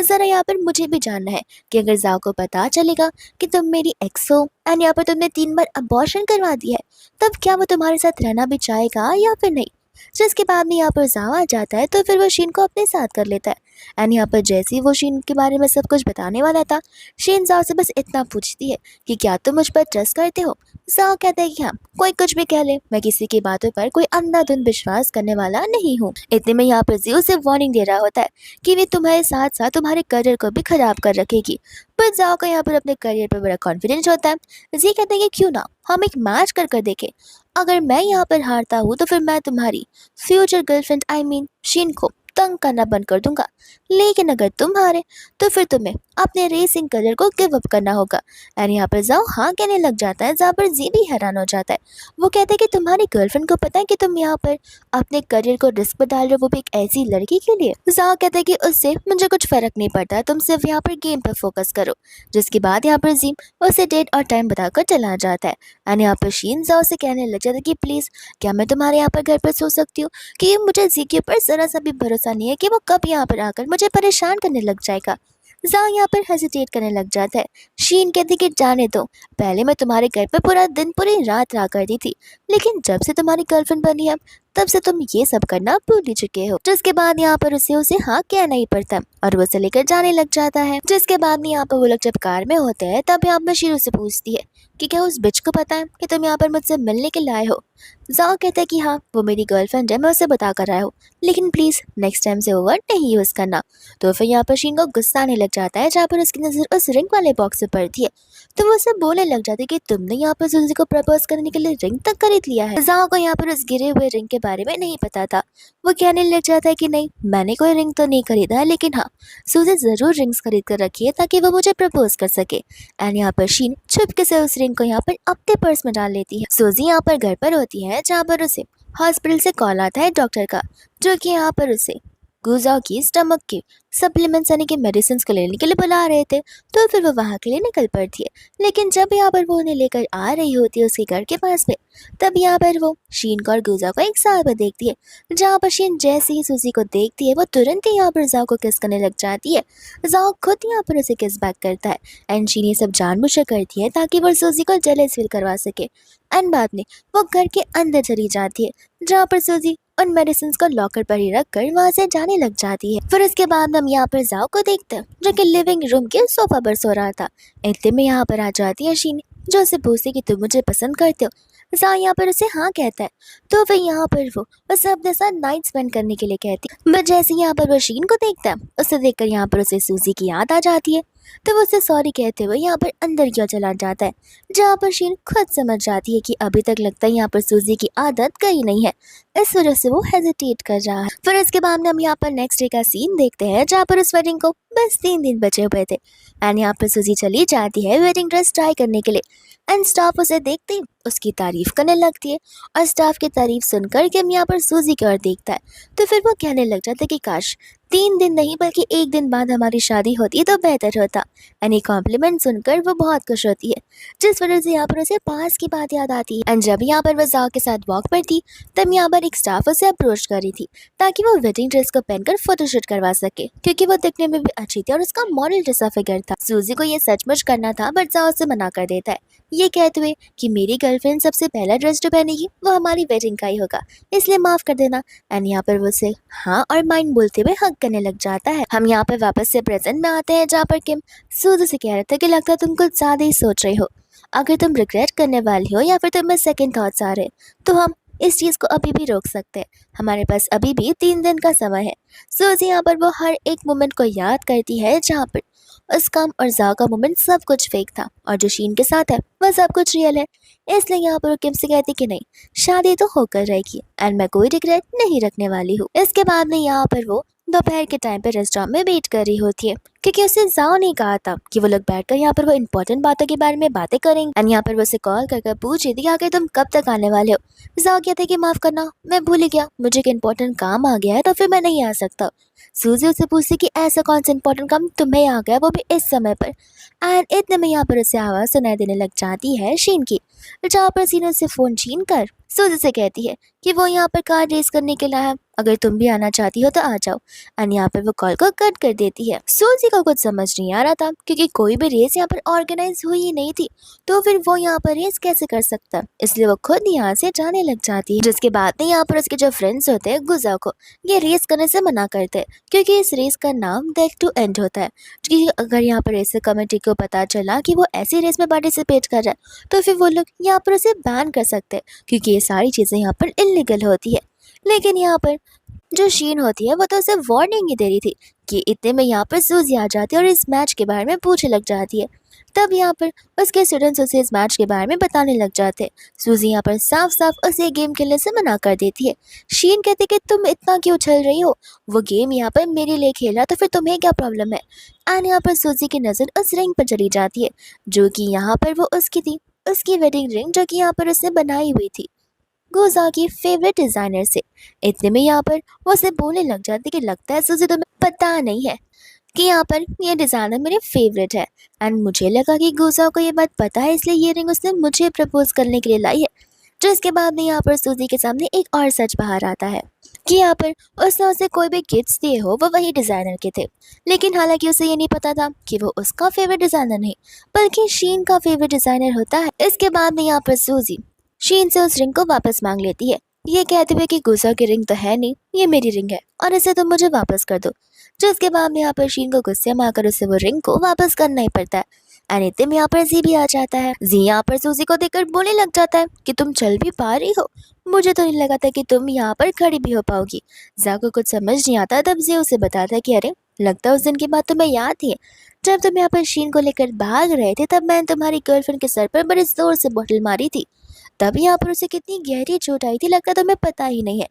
जरा यहाँ पर मुझे भी जानना है कि अगर जाओ को पता चलेगा कि तुम मेरी एक्स हो एंड यहाँ पर तुमने 3 बार अबॉर्शन करवा दिया है, तब क्या वो तुम्हारे साथ रहना भी चाहेगा या फिर नहीं? जिसके बाद में यहाँ पर जाओ आ जाता है तो फिर वो शीन को अपने साथ कर लेता है एंड यहाँ पर जैसे ही वो शीन के बारे में सब कुछ बताने वाला था, शीन जाओ से बस इतना पूछती है कि क्या तुम मुझ पर ट्रस्ट करते हो? जाओ कहता है कि हाँ, कोई कुछ भी कह ले, मैं किसी की बातों पर कोई अंधाधुंध विश्वास करने वाला नहीं हूँ। इतने में यहाँ पर जियो से वार्निंग दे रहा होता है कि वे तुम्हारे साथ साथ तुम्हारे करियर को भी खराब कर रखेगी। पर जाओ का यहाँ पर अपने करियर पर बड़ा कॉन्फिडेंस होता है। जी कहते हैं कि क्यों ना हम एक मैच कर कर देखें, अगर मैं यहाँ पर हारता हूँ तो फिर मैं तुम्हारी फ्यूचर गर्लफ्रेंड आई मीन शीन को तंग करना बंद कर दूंगा, लेकिन अगर तुम हारे तो फिर तुम्हें अपने रेसिंग करियर को गिव अप करना होगा। एंड यहाँ पर जाओ हाँ कहने लग जाता है, जहाँ पर जी भी हैरान हो जाता है। वो कहते हैं कि तुम्हारी गर्लफ्रेंड को पता है कि तुम यहाँ पर अपने करियर को रिस्क पर डाल रहे हो, वो भी एक ऐसी लड़की के लिए। जाओ कहते हैं कि उससे मुझे कुछ फर्क नहीं पड़ता, तुम सिर्फ यहाँ पर गेम पर फोकस करो। जिसके बाद यहाँ पर जी उसे डेट और टाइम बताकर चला जाता है एंड यहाँ पर शीन जाओ से कहने लग जाता है कि प्लीज क्या मैं तुम्हारे यहाँ पर घर पर सो सकती हूँ, कि मुझे जी के ऊपर जरा सा भी भरोसा नहीं है कि वो कब यहाँ पर आकर मुझे परेशान करने लग जाएगा। जाओ यहाँ पर हेजिटेट करने लग जाता है। शीन कहती कि जाने दो, पहले मैं तुम्हारे घर पर पूरा दिन पूरी रात रहा करती थी, लेकिन जब से तुम्हारी गर्लफ्रेंड बनी है तब से तुम ये सब करना भूल ही चुके हो। जिसके बाद यहाँ पर उसे हाँ कहना ही पड़ता और वो उसे लेकर जाने लग जाता है। जिसके बाद में यहाँ पर वो लोग जब कार में होते हैं तब यहाँ पर शीरू से पूछती है कि क्या उस बिच को पता है कि तुम यहाँ पर मुझसे मिलने के लिए आए हो? जाओ कहता है कि हाँ वो मेरी गर्लफ्रेंड है, मैं उसे बता कर आया हूँ, लेकिन प्लीज नेक्स्ट टाइम से ओवर नहीं यूज करना। तो फिर यहाँ पर शीन को गुस्सा आने लग जाता है, जहाँ पर उसकी नजर उस रिंग वाले बॉक्स से पड़ती है। तो वो उसे बोलने लग जाती है कि तुमने यहाँ पर सुजी को प्रपोज करने के लिए रिंग तक खरीद लिया है। जाओ को यहाँ पर उस गिरे हुए रिंग के बारे में नहीं पता था। वो कहने लग जाता है कि नहीं मैंने कोई रिंग तो नहीं खरीदा है, लेकिन हाँ सुजी जरूर रिंग्स खरीद कर रखी है ताकि वो मुझे प्रपोज कर सके। एंड यहाँ पर शीन चुपके से उस रिंग को यहाँ पर अपने पर्स में डाल लेती है। सूजी यहाँ पर घर पर होती है जहाँ पर उसे हॉस्पिटल से कॉल आता है डॉक्टर का, जो कि यहाँ पर उसे गुजाओ की स्टमक की सप्लीमेंट्स यानी कि मेडिसिन को लेने के लिए बुला रहे थे। तो फिर वो वहाँ के लिए निकल पड़ती है, लेकिन जब यहाँ पर वो उन्हें लेकर आ रही होती है उसके घर के पास में, तब यहाँ पर वो शीन को और गुजा को एक साथ में देखती है। जहाँ पर शीन जैसे ही सूजी को देखती है वो तुरंत ही यहाँ पर जाओ को किस करने लग जाती है। जाओ खुद यहाँ पर उसे किस बैक करता है एंड शीन ये सब जानबूझकर करती है ताकि वो सूजी को जेलस फील करवा सके। एंड बाद में वो घर के अंदर चली जाती है, जहाँ पर सूजी उन मेडिसिन को लॉकर पर ही रख कर वहाँ से जाने लग जाती है। फिर उसके बाद हम यहाँ पर जाओ को देखते हैं जो कि लिविंग रूम के सोफा पर सो रहा था। इतने में यहाँ पर आ जाती है शीन, जो उसे पूछती कि तुम मुझे पसंद करते हो। जाओ यहाँ पर उसे हाँ कहता है, तो फिर यहाँ पर वो उसे अपने साथ नाइट स्पेंड करने के लिए कहती है। बट जैसे यहाँ पर वो शीन को देखता है, उसे देखकर यहाँ पर उसे सूजी की याद आ जाती है। तो वो उसे सॉरी कहते हुए यहाँ पर अंदर क्यों चला जाता है, जहाँ पर शीन खुद समझ जाती है कि अभी तक लगता है यहाँ पर सूजी की आदत गई नहीं है, इस वजह से वो हेजिटेट कर रहा है। फिर इसके बाद में हम यहाँ पर नेक्स्ट डे का सीन देखते हैं, जहाँ पर उस वेडिंग को बस 3 दिन बचे हुए थे एंड यहाँ पर सूजी चली जाती है वेडिंग ड्रेस ट्राई करने के लिए एंड स्टाफ उसे देखते ही उसकी तारीफ करने लगती है। और स्टाफ की तारीफ सुनकर के हम यहाँ पर सूजी की ओर देखता है, तो फिर वो कहने लग जाता है कि काश 3 दिन नहीं बल्कि 1 दिन बाद हमारी शादी होती तो बेहतर होता। एंड कॉम्प्लीमेंट सुनकर वो बहुत खुश होती है, जिस वजह से यहाँ पर उसे पास की बात याद आती है। एंड जब यहाँ पर वो जाओ के साथ वॉक पर थी, तब यहाँ पर एक स्टाफ उसे अप्रोच कर रही थी ताकि वो वेडिंग ड्रेस को पहनकर फोटोशूट करवा सके, क्योंकि वो दिखने में भी अच्छी थी और उसका मॉडल जैसा फिगर था। सूजी को ये सचमुच करना था बट जाओ उसे मना कर देता है, ये कहते हुए कि मेरी गर्लफ्रेंड सबसे पहला ड्रेस जो पहनेगी वो हमारी वेडिंग का ही होगा, इसलिए माफ कर देना। एंड यहाँ पर वो उसे हाँ और माइंड बोलते हुए हक करने लग जाता है। हम यहाँ पर वापस से प्रेजेंट में आते हैं, जहाँ पर किम सूजी से कह रहा था कि लगता है तुम कुछ ज्यादा ही सोच रही हो, अगर तुम रिग्रेट करने वाली हो या फिर तुम्हें सेकंड थॉट्स आ रहे तो हम इस चीज़ को अभी भी रोक सकते हैं। हमारे पास अभी भी 3 दिन का समय है। सूजी यहाँ पर वो हर एक मोमेंट को याद करती है जहाँ पर उसका और जाओ का मोमेंट सब कुछ फेक था और जो शीन के साथ है वह सब कुछ रियल है। इसलिए यहाँ पर वो किम से कहती कि नहीं, शादी तो होकर रहेगी एंड मैं कोई रिग्रेट नहीं रखने वाली हूँ। इसके बाद में यहाँ पर वो दोपहर के टाइम पे रेस्टोरेंट में वेट कर रही होती है क्योंकि उसे जाओ ने कहा था कि वो लोग बैठकर यहाँ पर वो इंपॉर्टेंट बातों के बारे में बातें करेंगे एंड यहाँ पर वो उसे कॉल कर पूछ रही थी कि आखिर तुम कब तक आने वाले हो। जाओ कहते कि माफ करना, मैं भूल ही गया, मुझे एक इंपॉर्टेंट काम आ गया है तो फिर मैं नहीं आ सकता। सूजी उससे पूछती कि ऐसा कौन सा इंपॉर्टेंट काम तुम्हें आ गया, वो भी इस समय पर। एंड इतने में यहाँ पर उसे आवाज़ सुनाई देने लग जाती है शीन की, जहाँ पर शीन उससे फ़ोन छीन कर सूजी से कहती है कि वो यहाँ पर कार रेस करने के लिए है, अगर तुम भी आना चाहती हो तो आ जाओ। एंड यहाँ पर वो कॉल को कट कर देती है। सूजी को कुछ समझ नहीं आ रहा था क्योंकि कोई भी रेस यहाँ पर ऑर्गेनाइज हुई ही नहीं थी, तो फिर वो यहाँ पर रेस कैसे कर सकता, इसलिए वो खुद यहाँ से जाने लग जाती है। जिसके बाद में यहाँ पर उसके जो फ्रेंड्स होते हैं गुजा को ये रेस करने से मना करते हैं क्योंकि इस रेस का नाम डेथ टू एंड होता है। क्योंकि अगर यहाँ पर रेस कमेटी को पता चला कि वो ऐसी रेस में पार्टिसिपेट कर रहा है तो फिर वो लोग यहाँ पर उसे बैन कर सकते हैं क्योंकि ये सारी चीज़ें यहाँ पर इलीगल होती है। लेकिन यहाँ पर जो शीन होती है वो तो उसे वार्निंग ही दे रही थी कि इतने में यहाँ पर सूजी आ जाती है और इस मैच के बारे में पूछने लग जाती है। तब यहाँ पर उसके स्टूडेंट्स उसे इस मैच के बारे में बताने लग जाते हैं। सूजी यहाँ पर साफ साफ उसे गेम खेलने से मना कर देती है। शीन कहती कि तुम इतना क्यों उछल रही हो, वो गेम यहाँ पर मेरे लिए खेल रहा तो फिर तुम्हें क्या प्रॉब्लम है। एंड यहाँ पर सूजी की नज़र उस रिंग पर चली जाती है जो कि यहाँ पर वो उसकी थी, उसकी वेडिंग रिंग जो कि यहाँ पर उसने बनाई हुई थी गोजा की फेवरेट डिजाइनर से। इतने में यहाँ पर वो उसे बोलने लग जाती कि लगता है सूजी तुम्हें पता नहीं है कि यहाँ पर ये डिज़ाइनर मेरे फेवरेट है। एंड मुझे लगा कि गोजा को ये बात पता है इसलिए ये रिंग उसने मुझे प्रपोज करने के लिए लाई है। जिसके बाद में यहाँ पर सूजी के सामने एक और सच बाहर आता है कि यहाँ पर उसने उसे कोई भी गिफ्ट्स दिए हो वो वही डिज़ाइनर के थे। लेकिन हालांकि उसे ये नहीं पता था कि वो उसका फेवरेट डिज़ाइनर नहीं बल्कि शीन का फेवरेट डिज़ाइनर होता है। इसके बाद में यहाँ पर सूजी शीन से उस रिंग को वापस मांग लेती है, ये कहते हुए कि गुस्सा की रिंग तो है नहीं, ये मेरी रिंग है और इसे तुम मुझे वापस कर दो। जिसके बाद में यहाँ पर शीन को गुस्से में आकर उसे वो रिंग को वापस करना ही पड़ता है। अनित्य में यहाँ पर जी भी आ जाता है। जी यहाँ पर सूजी को देखकर बोलने लग जाता है कि तुम चल भी पा रही हो, मुझे तो नहीं लगा था कि तुम यहाँ पर खड़ी भी हो पाओगी। जा को कुछ समझ नहीं आता तब जी उसे बताता है कि अरे लगता है उस दिन की बात तुम्हें याद ही है, जब तुम यहाँ पर शीन को लेकर भाग रहे थे तब मैंने तुम्हारी गर्लफ्रेंड के सर पर बड़े जोर से बोतल मारी थी, तब यहाँ पर उसे कितनी गहरी चोट आई थी लगता तुम्हें पता ही नहीं है।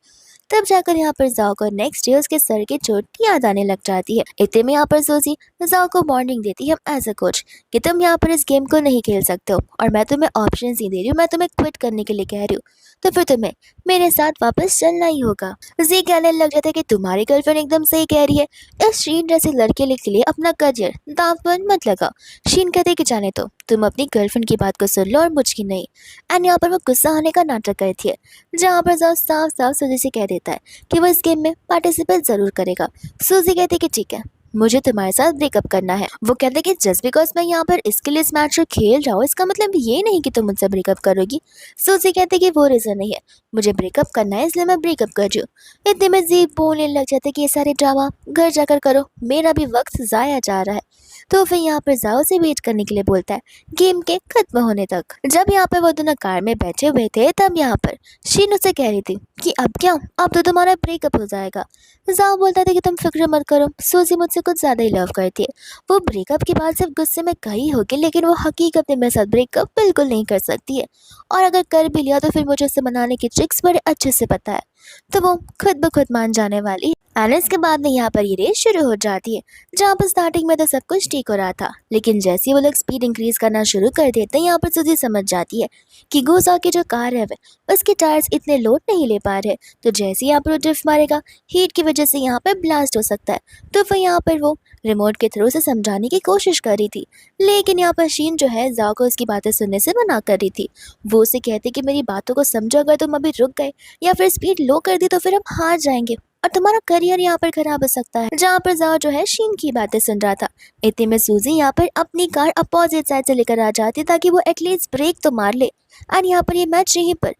तब जाकर यहाँ पर जाओ को नेक्स्ट डे उसके सर की चोट याद आने लग जाती है। इतने में यहाँ पर सूजी जाओ को वार्निंग देती है एज अ कोच कि तुम यहाँ पर इस गेम को नहीं खेल सकते हो और मैं तुम्हें ऑप्शन ही दे रही हूँ, मैं तुम्हें क्विट करने के लिए कह रही हूँ, तो फिर तुम्हें मेरे साथ वापस चलना ही होगा। जी कहने लग जाता है कि तुम्हारी गर्लफ्रेंड एकदम सही कह रही है, इस शीन जैसे लड़के के लिए अपना करियर दांव पर मत लगाओ। शीन कहते कि जाने तो तुम अपनी गर्लफ्रेंड की बात को सुन लो और मुझकी नहीं। एंड यहाँ पर वो गुस्सा होने का नाटक करती है जहाँ पर जाओ साफ साफ सूजी से कह देता है कि वो इस गेम में पार्टिसिपेट जरूर करेगा। सूजी कहती कि ठीक है, मुझे तुम्हारे साथ ब्रेकअप करना है। वो कहते कि जस्ट बिकॉज मैं यहाँ पर इसके लिए इस मैच को खेल रहा हूँ इसका मतलब ये नहीं कि तुम मुझसे ब्रेकअप करोगी। सूजी कहते कि वो रीज़न नहीं है, मुझे ब्रेकअप करना है इसलिए मैं ब्रेकअप कर रही हूँ। इतने में जी बोलने लग जाते कि ये सारे ड्रामा घर जाकर करो, मेरा भी वक्त ज़ाया जा रहा है। तो फिर यहाँ पर जाओ से वेट करने के लिए बोलता है गेम के खत्म होने तक। जब यहाँ पर वो दोनों कार में बैठे हुए थे तब यहाँ पर शीन से कह रही थी कि अब क्या, अब तो तुम्हारा ब्रेकअप हो जाएगा। जाओ बोलता था कि तुम फिक्र मत करो, सूजी मुझसे कुछ ज़्यादा ही लव करती है, वो ब्रेकअप के बाद सिर्फ गुस्से में कही होगी लेकिन वो हकीकत में मेरे साथ ब्रेकअप बिल्कुल नहीं कर सकती है, और अगर कर भी लिया तो फिर मुझे उससे मनाने की ट्रिक्स बड़े अच्छे से पता है, तो वो खुद ब खुद मान जाने वाली है। एंड इसके बाद में यहाँ पर ये रेस शुरू हो जाती है जहाँ पर स्टार्टिंग में तो सब कुछ ठीक हो रहा था लेकिन जैसे ही वो लोग स्पीड इंक्रीज करना शुरू कर देते हैं यहाँ पर सूजी समझ जाती है कि गोजा की जो कार है उसके टायर्स इतने लोड नहीं ले पा रहे, तो जैसे ही यहाँ पर वो ड्रिफ्ट मारेगा हीट की वजह से यहाँ पर ब्लास्ट हो सकता है। तो फिर यहाँ पर वो रिमोट के थ्रू से समझाने की कोशिश कर रही थी लेकिन यहाँ पर शीन जो है जाओ को उसकी बातें सुनने से मना कर रही थी। वो उसे कहती कि मेरी बातों को समझो, अगर तुम अभी रुक गए या फिर स्पीड लो कर दी तो फिर हम हार जाएंगे और तुम्हारा करियर यहाँ पर खराब हो सकता है। जहाँ पर जाओ जो है शीन की बातें सुन रहा था। इतने में सूजी यहाँ पर अपनी कार अपोजिट साइड से लेकर आ जाती ताकि वो एटलीस्ट ब्रेक तो मार ले और यहाँ पर ये मैच यहीं पर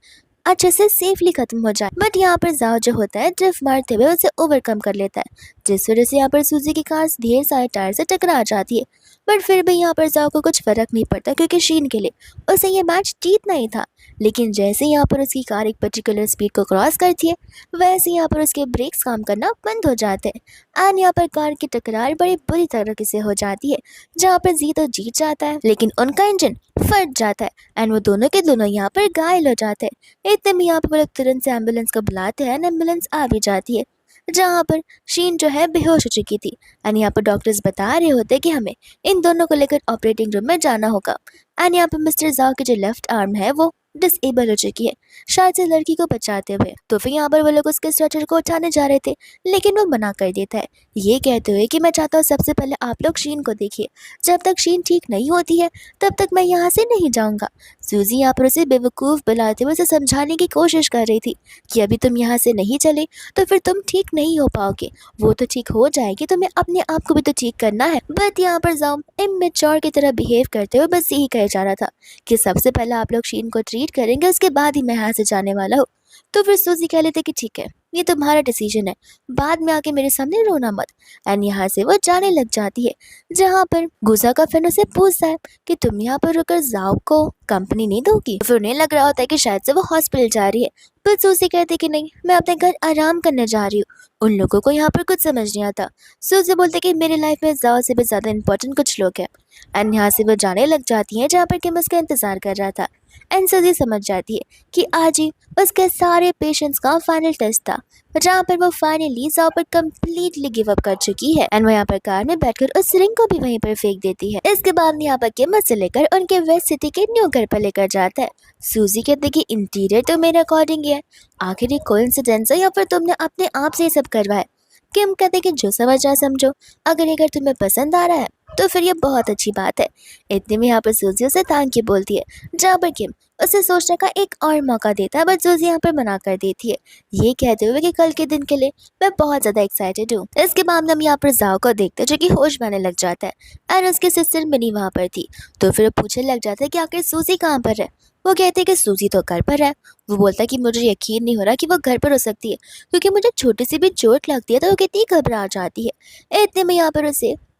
अच्छे से सेफली खत्म हो जाए। बट यहाँ पर जाओ जो होता है ड्रिफ्ट मारते हुए उसे ओवरकम कर लेता है जिस वजह से यहाँ पर सूजी की कार ढेर सारे टायर से टकरा जाती है। बट फिर भी यहाँ पर जाओ को कुछ फर्क नहीं पड़ता क्योंकि शीन के लिए उसे ये मैच जीतना ही था। लेकिन जैसे यहाँ पर उसकी कार एक पर्टिकुलर स्पीड को क्रॉस करती है, वैसे यहाँ पर उसके ब्रेक्स काम करना बंद हो जाते हैं एंड यहाँ पर कार की टकरार बड़ी बुरी तरीके से हो जाती है, जहाँ पर जी तो जीत जाता है लेकिन उनका इंजन फट जाता है एंड वो दोनों के दोनों यहाँ पर घायल हो जाते हैं। इतने में यहाँ पर वो लोग तुरंत से एम्बुलेंस को बुलाते हैं एंड एम्बुलेंस आ भी जाती है, जहाँ पर शीन जो है बेहोश हो चुकी थी एंड यहाँ पर डॉक्टर्स बता रहे होते कि हमें इन दोनों को लेकर ऑपरेटिंग रूम में जाना होगा एंड यहाँ पर मिस्टर जाओ की जो लेफ्ट आर्म है वो डिसेबल हो चुकी है, शायद से लड़की को बचाते हुए। तो फिर यहाँ पर वो लोग उसके स्ट्रेचर को उठाने जा रहे थे लेकिन वो मना कर देता है, ये कहते हुए कि मैं चाहता हूँ सबसे पहले आप लोग शीन को देखिए, जब तक शीन ठीक नहीं होती है तब तक मैं यहाँ से नहीं जाऊँगा। सूजी यहाँ पर उसे बेवकूफ़ बुलाते हुए उसे समझाने की कोशिश कर रही थी कि अभी तुम यहाँ से नहीं चले तो फिर तुम ठीक नहीं हो पाओगे, वो तो ठीक हो जाएगी, तुम्हें अपने आप को भी तो ठीक करना है। बट यहाँ पर जाओ इमेच्योर की तरह बिहेव करते हुए बस यही कह जा रहा था कि सबसे पहले आप लोग शीन को ट्रीट करेंगे, उसके बाद ही मैं यहाँ से जाने वाला हूँ। तो फिर सूजी कह लेते कि ठीक है, ये तुम्हारा डिसीजन है, बाद में आके मेरे सामने रोना मत। एंड यहाँ से वो जाने लग जाती है, जहाँ पर गुजा का फ्रेंड उसे पूछता है कि तुम यहाँ पर रुकर जाओ को कंपनी नहीं दोगी। फिर उन्हें लग रहा होता है कि शायद से वो हॉस्पिटल जा रही है, पर सूजी कहती कि नहीं, मैं अपने घर आराम करने जा रही हूँ। उन लोगों को यहाँ पर कुछ समझ नहीं आता। सूजी बोलते कि मेरी लाइफ में जाओ से भी ज़्यादा इंपॉर्टेंट कुछ लोग हैं। एंड यहाँ से वो जाने लग जाती है, जहाँ पर किम उसका इंतजार कर रहा था। एंड सूजी समझ जाती है कि आज ही उसके सारे पेशेंट्स का फाइनल टेस्ट था, जहाँ पर वो फाइनली जाओ पर कम्प्लीटली गिव अप कर चुकी है एंड वो यहाँ पर कार में बैठकर उस रिंग को भी वहीं पर फेंक देती है। इसके बाद यहाँ पर किम उसे लेकर उनके वेस्ट सिटी के न्यू घर पर लेकर जाता है। सूजी कहते कि इंटीरियर तो मेरे अकॉर्डिंग ही है, आखिर ये कोइंसिडेंस है या फिर तुमने अपने आप से ये सब करवाया। किम कहते कि जो समझ रहा समझो, अगर ये घर तुम्हें पसंद आ रहा है तो फिर ये बहुत अच्छी बात है। इतने में यहाँ पर सूजी उसे तांग के बोलती है, जहाँ पर किम उसे सोचने का एक और मौका देता है, बट सूजी यहाँ पर मना कर देती है, ये कहते हुए कि कल के दिन के लिए मैं बहुत ज़्यादा एक्साइटेड हूँ। इसके बाद हम यहाँ पर जाओ को देखते हैं जो कि होश में आने लग जाता है और उसकी सिस्टर मिनी वहाँ पर थी। तो फिर वो पूछने लग जाता है कि आखिर सूजी कहाँ पर है। वो कहते हैं कि सूजी तो घर पर है। वो बोलता है कि मुझे यकीन नहीं हो रहा कि वो घर पर हो सकती है, क्योंकि मुझे छोटी सी भी चोट लगती है तो वो कितनी घबरा जाती है। इतने में यहाँ पर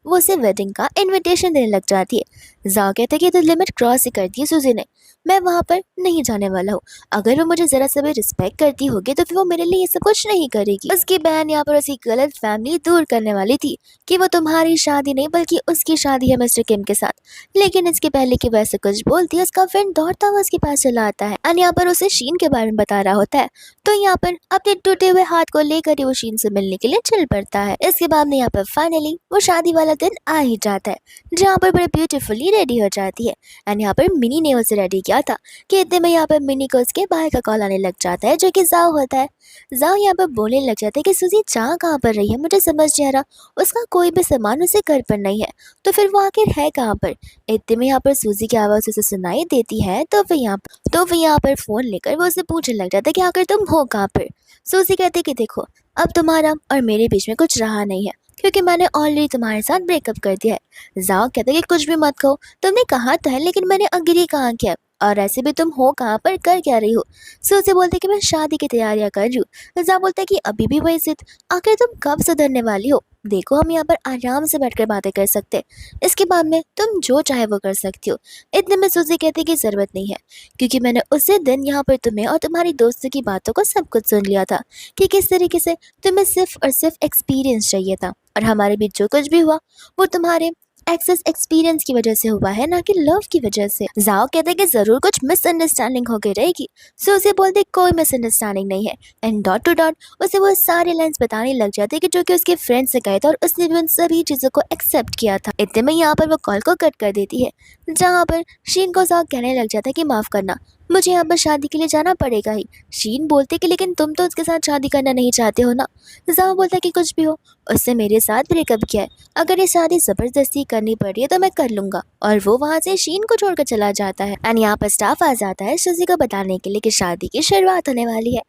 वो उसे वेडिंग का इनविटेशन देने लग जाती है। जाओ कहता है कि तो लिमिट क्रॉस ही कर दी है सूजी ने, मैं वहाँ पर नहीं जाने वाला हूँ। अगर वो मुझे ज़रा सा भी रिस्पेक्ट करती होगी तो फिर वो मेरे लिए ये सब कुछ नहीं करेगी। उसकी बहन यहाँ पर उसकी गलत फैमिली दूर करने वाली थी कि वो तुम्हारी शादी नहीं बल्कि उसकी शादी है मिस्टर किम के साथ, लेकिन इसके पहले कि वैसे कुछ बोलती है उसका फ्रेंड दौड़ता हुआ उसके पास चला आता है और यहाँ पर उसे शीन के बारे में बता रहा होता है। तो यहाँ पर अपने टूटे हुए हाथ को लेकर ही वो शीन से मिलने के लिए चल पड़ता है। इसके बाद में यहाँ पर फाइनली वो शादी वाला दिन आ ही जाता है, जहाँ पर बड़े ब्यूटीफुली रेडी हो जाती है एंड यहाँ पर मिनी ने उसे रेडी किया था कि इतने में यहाँ पर मिनी को उसके भाई का कॉल आने लग जाता है जो कि जाओ होता है। जाओ यहाँ पर बोलने लग जाता है कि सूजी जा कहाँ पर रही है, मुझे समझ नहीं आ रहा, उसका कोई भी सामान उसे घर पर नहीं है, तो फिर वो आखिर है कहाँ पर। इतने में यहाँ पर सूजी की आवाज़ उसे सुनाई देती है। तो फिर यहाँ पर फ़ोन लेकर वो उसे पूछने लग जाता है कि आखिर तुम हो कहाँ पर। सूजी कहते कि देखो, अब तुम्हारा और मेरे बीच में कुछ रहा नहीं है, क्योंकि मैंने ऑलरेडी तुम्हारे साथ ब्रेकअप कर दिया है। जाओ कहते कि कुछ भी मत कहो, तुमने कहा तो है लेकिन मैंने अग्री कहाँ किया, और ऐसे भी तुम हो कहाँ पर, कर क्या रही हो। सूजी बोलते कि मैं शादी की तैयारियां कर रही हूँ। जाओ बोलता है कि अभी भी वही जिद, आखिर तुम कब सुधरने वाली हो। देखो हम यहाँ पर आराम से बैठकर बातें कर सकते हैं, इसके बाद में तुम जो चाहे वो कर सकती हो। इतने में सूजी कहती कि ज़रूरत नहीं है, क्योंकि मैंने उसी दिन यहाँ पर तुम्हें और तुम्हारी दोस्तों की बातों को सब कुछ सुन लिया था कि किस तरीके से तुम्हें सिर्फ और सिर्फ एक्सपीरियंस चाहिए था, और हमारे बीच जो कुछ भी हुआ वो तुम्हारे एक्सेस एक्सपीरियंस की वजह से हुआ है, ना कि लव की वजह से। जाओ कहते कि जरूर कुछ मिसअंडरस्टैंडिंग हो गई रहेगी। सूजी बोलते कोई मिसअंडरस्टैंडिंग नहीं है एंड डॉट टू डॉट उसे वो सारे लाइंस बताने लग जाते कि जो कि उसके फ्रेंड से कहे थे और उसने भी उन सभी चीज़ों को एक्सेप्ट किया था। इतने में यहाँ पर वो कॉल को कट कर देती है, जहाँ पर शीन को जाओ कहने लग जाता है कि माफ़ करना, मुझे यहाँ पर शादी के लिए जाना पड़ेगा ही। शीन बोलते कि लेकिन तुम तो उसके साथ शादी करना नहीं चाहते हो ना। जाओ बोलता कि कुछ भी हो, उससे मेरे साथ ब्रेकअप किया है, अगर ये शादी ज़बरदस्ती करनी पड़ी है तो मैं कर लूँगा। और वो वहाँ से शीन को छोड़कर चला जाता है एंड यहाँ पर स्टाफ आ जाता है सूजी को बताने के लिए कि शादी की शुरुआत होने वाली है।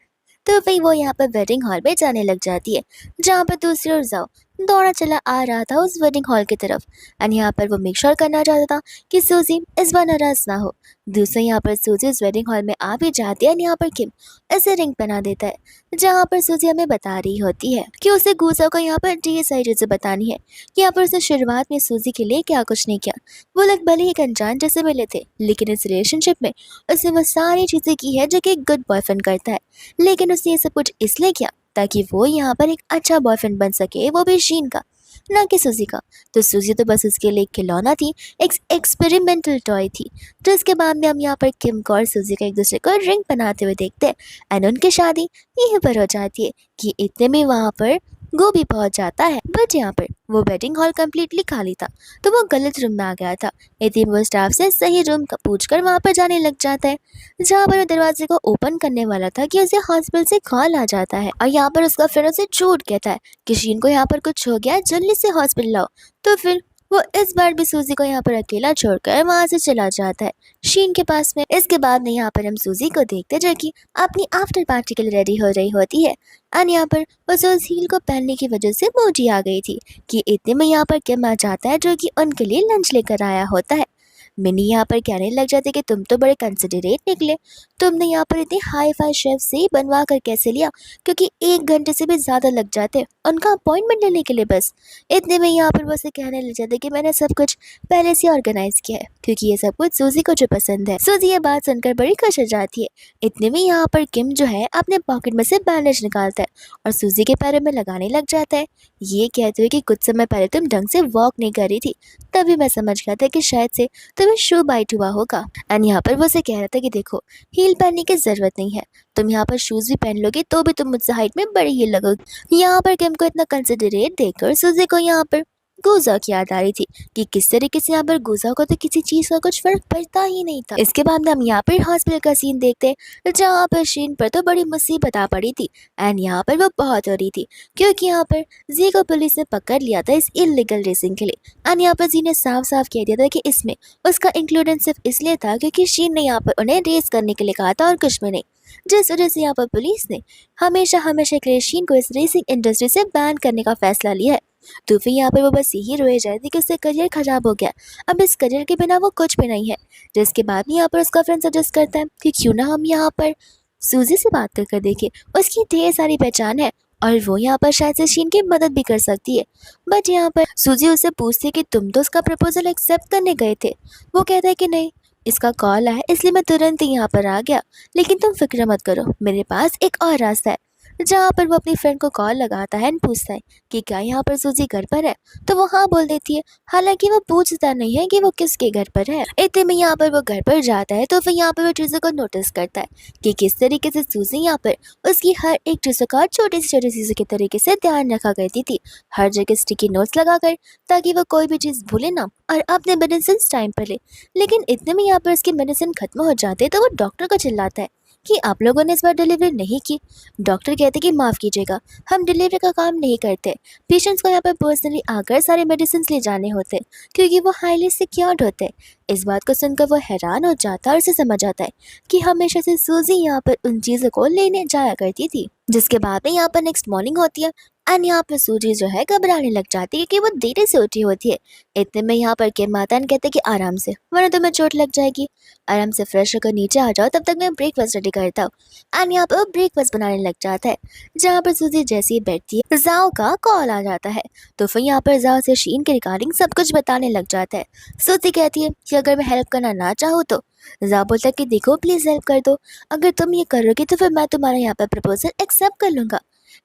तो फिर वो यहाँ पर वेडिंग हॉल में जाने लग जाती है, जहाँ पर दूसरी ओर जाओ दौड़ा चला आ रहा था उस वेडिंग हॉल की तरफ। एंड यहाँ पर वो मेक श्योर करना चाहता था कि सूजी इस बार नाराज ना हो। दूसरे यहाँ पर सूजी उस वेडिंग हॉल में आ भी जाती है एंड यहाँ पर किम ऐसे रिंग पहना देता है, जहाँ पर सूजी हमें बता रही होती है कि उसे गुजा को यहाँ पर ढेर सारी चीजें बतानी है कि यहाँ पर उसने शुरुआत में सूजी के लिए क्या कुछ नहीं किया। वो लोग भले ही एक अनजान जैसे मिले थे, लेकिन इस रिलेशनशिप में उसने वो सारी चीजें की है जो कि एक गुड बॉयफ्रेंड करता है। लेकिन उसने ये सब कुछ इसलिए किया ताकि वो यहाँ पर एक अच्छा बॉयफ्रेंड बन सके, वो भी शीन का, ना कि सूजी का। तो सूजी तो बस उसके लिए एक खिलौना थी, एक एक्सपेरिमेंटल टॉय थी। तो इसके बाद में हम यहाँ पर किम को और सूजी का एक दूसरे को रिंग बनाते हुए देखते हैं एंड उनकी शादी यहीं पर हो जाती है कि इतने में वहाँ पर गोभी पहुंच जाता है। बट यहाँ पर वो वेडिंग हॉल कम्प्लीटली खाली था, तो वो गलत रूम में आ गया था। इतने वो स्टाफ से सही रूम का पूछ कर वहाँ पर जाने लग जाता है, जहाँ पर वो दरवाजे को ओपन करने वाला था कि उसे हॉस्पिटल से कॉल आ जाता है और यहाँ पर उसका फ्रेंड उसे झूठ कहता है कि शीन को यहाँ पर कुछ हो गया है, जल्दी से हॉस्पिटल लाओ। तो फिर वो इस बार भी सूजी को यहाँ पर अकेला छोड़कर वहां से चला जाता है शीन के पास में। इसके बाद में यहाँ पर हम सूजी को देखते जो कि अपनी आफ्टर पार्टी के लिए रेडी हो रही होती है एंड यहाँ पर उसे उस हील को पहनने की वजह से मोटी आ गई थी कि इतने में यहाँ पर किम आ जाता है जो कि उनके लिए लंच लेकर आया होता है। मिनी यहाँ पर कहने लग जाते कि तुम तो बड़े कंसिडरेट निकले, तुमने यहाँ पर इतने हाई फाई शेफ से ही बनवा कर कैसे लिया, क्योंकि 1 घंटे से भी ज़्यादा लग जाते उनका अपॉइंटमेंट लेने के लिए बस। इतने में यहाँ पर वो से कहने लग जाते कि मैंने सब कुछ पहले से ऑर्गेनाइज किया है, क्योंकि ये सब कुछ सूजी को जो पसंद है। सूजी ये बात सुनकर बड़ी खुश हो जाती है। इतने में यहाँ पर किम जो है अपने पॉकेट में से बैंडेज निकालता है और सूजी के पैरों में लगाने लग जाता है, ये कहते हुए कि कुछ समय पहले तुम ढंग से वॉक नहीं कर रही थी, तभी मैं समझ गया था कि शायद से तुम्हें शू बाइट हुआ होगा। एंड यहाँ पर वो से कह रहा था कि देखो, हील पहनने की जरूरत नहीं है, तुम यहाँ पर शूज भी पहन लोगे तो भी तुम मुझसे हाइट में बड़ी ही लगोगी। यहाँ पर किम को इतना कंसिडरेट देखकर सूजी को यहाँ पर गुजा की याद आ रही थी कि किस तरीके से यहाँ पर गुजा को तो किसी चीज का कुछ फर्क पड़ता ही नहीं था। इसके बाद में हम यहाँ पर हॉस्पिटल का सीन देखते हैं, जहाँ पर शीन पर तो बड़ी मुसीबत आ पड़ी थी एंड यहाँ पर वो बहुत हो रही थी, क्योंकि यहाँ पर जी को पुलिस ने पकड़ लिया था इस इलीगल रेसिंग के लिए। एंड यहाँ पर जी ने साफ साफ कह दिया था कि इसमें उसका इंक्लूडेंस सिर्फ इसलिए था क्योंकि शीन ने यहाँ पर उन्हें रेस करने के लिए कहा था और कुछ में नहीं, जिस वजह से यहाँ पर पुलिस ने हमेशा हमेशा के लिए शीन को इस रेसिंग इंडस्ट्री से बैन करने का फैसला लिया है। तो फिर यहाँ पर वो बस यही रोए जाती कि उसका करियर खराब हो गया, अब इस करियर के बिना वो कुछ भी नहीं है। जिसके बाद में यहाँ पर उसका फ्रेंड सजेस्ट करता है कि क्यों ना हम यहाँ पर सूजी से बात कर देखें, उसकी ढेर सारी पहचान है और वो यहाँ पर शायद से शीन की मदद भी कर सकती है। बट यहाँ पर सूजी उससे पूछती है कि तुम तो उसका प्रपोजल एक्सेप्ट करने गए थे। वो कहता है कि नहीं, इसका कॉल आया इसलिए मैं तुरंत ही यहाँ पर आ गया, लेकिन तुम फिक्र मत करो, मेरे पास एक और रास्ता है। जहाँ पर वो अपनी फ्रेंड को कॉल लगाता है एंड पूछता है कि क्या यहाँ पर सूजी घर पर है, तो वो हाँ बोल देती है, हालांकि वो पूछता नहीं है कि वो किसके घर पर है। इतने में यहाँ पर वो घर पर जाता है तो फिर यहाँ पर वो चीज़ों को नोटिस करता है कि किस तरीके से सूजी यहाँ पर उसकी हर एक चीज़ों का छोटी सी चीज़ों के तरीके से ध्यान रखा करती थी, हर जगह स्टिकी नोट्स लगाकर, ताकि वो कोई भी चीज़ भूले ना और अपने मेडिसिन टाइम पर ले। लेकिन इतने में यहाँ पर उसकी मेडिसिन खत्म हो जाते हैं तो वो डॉक्टर को चिल्लाता है कि आप लोगों ने इस बार डिलीवरी नहीं की। डॉक्टर कहते कि माफ़ कीजिएगा, हम डिलीवरी का काम नहीं करते, पेशेंट्स को यहाँ पर पर्सनली आकर सारे मेडिसिन ले जाने होते क्योंकि वो हाईली सिक्योर्ड होते। इस बात को सुनकर वो हैरान हो जाता है और उसे समझ आता है कि हमेशा से सूजी यहाँ पर उन चीज़ों को लेने जाया करती थी। जिसके बाद में यहाँ पर नेक्स्ट मॉर्निंग होती है एंड यहाँ पर सूजी जो है घबराने लग जाती है कि वो देरी से उठी होती है। इतने में यहाँ पर किम आता है and कहते कि आराम से, वरना तुम्हें चोट लग जाएगी, आराम से फ्रेश होकर नीचे आ जाओ, तब तक मैं ब्रेकफास्ट रेडी करता हूँ। एंड यहाँ पर वो ब्रेकफास्ट बनाने लग जाता है। जहाँ पर सूजी जैसे ही बैठती है जाओ का कॉल आ जाता है, तो फिर यहाँ पर जाओ से शीन के रिगार्डिंग सब कुछ बताने लग जाता है। सूजी कहती है कि अगर मैं हेल्प करना ना चाहूँ तो, जा बोलता है कि देखो प्लीज़ हेल्प कर दो, अगर तुम ये करोगे तो फिर मैं तुम्हारा यहाँ पर प्रपोजल एक्सेप्ट कर लूँगा।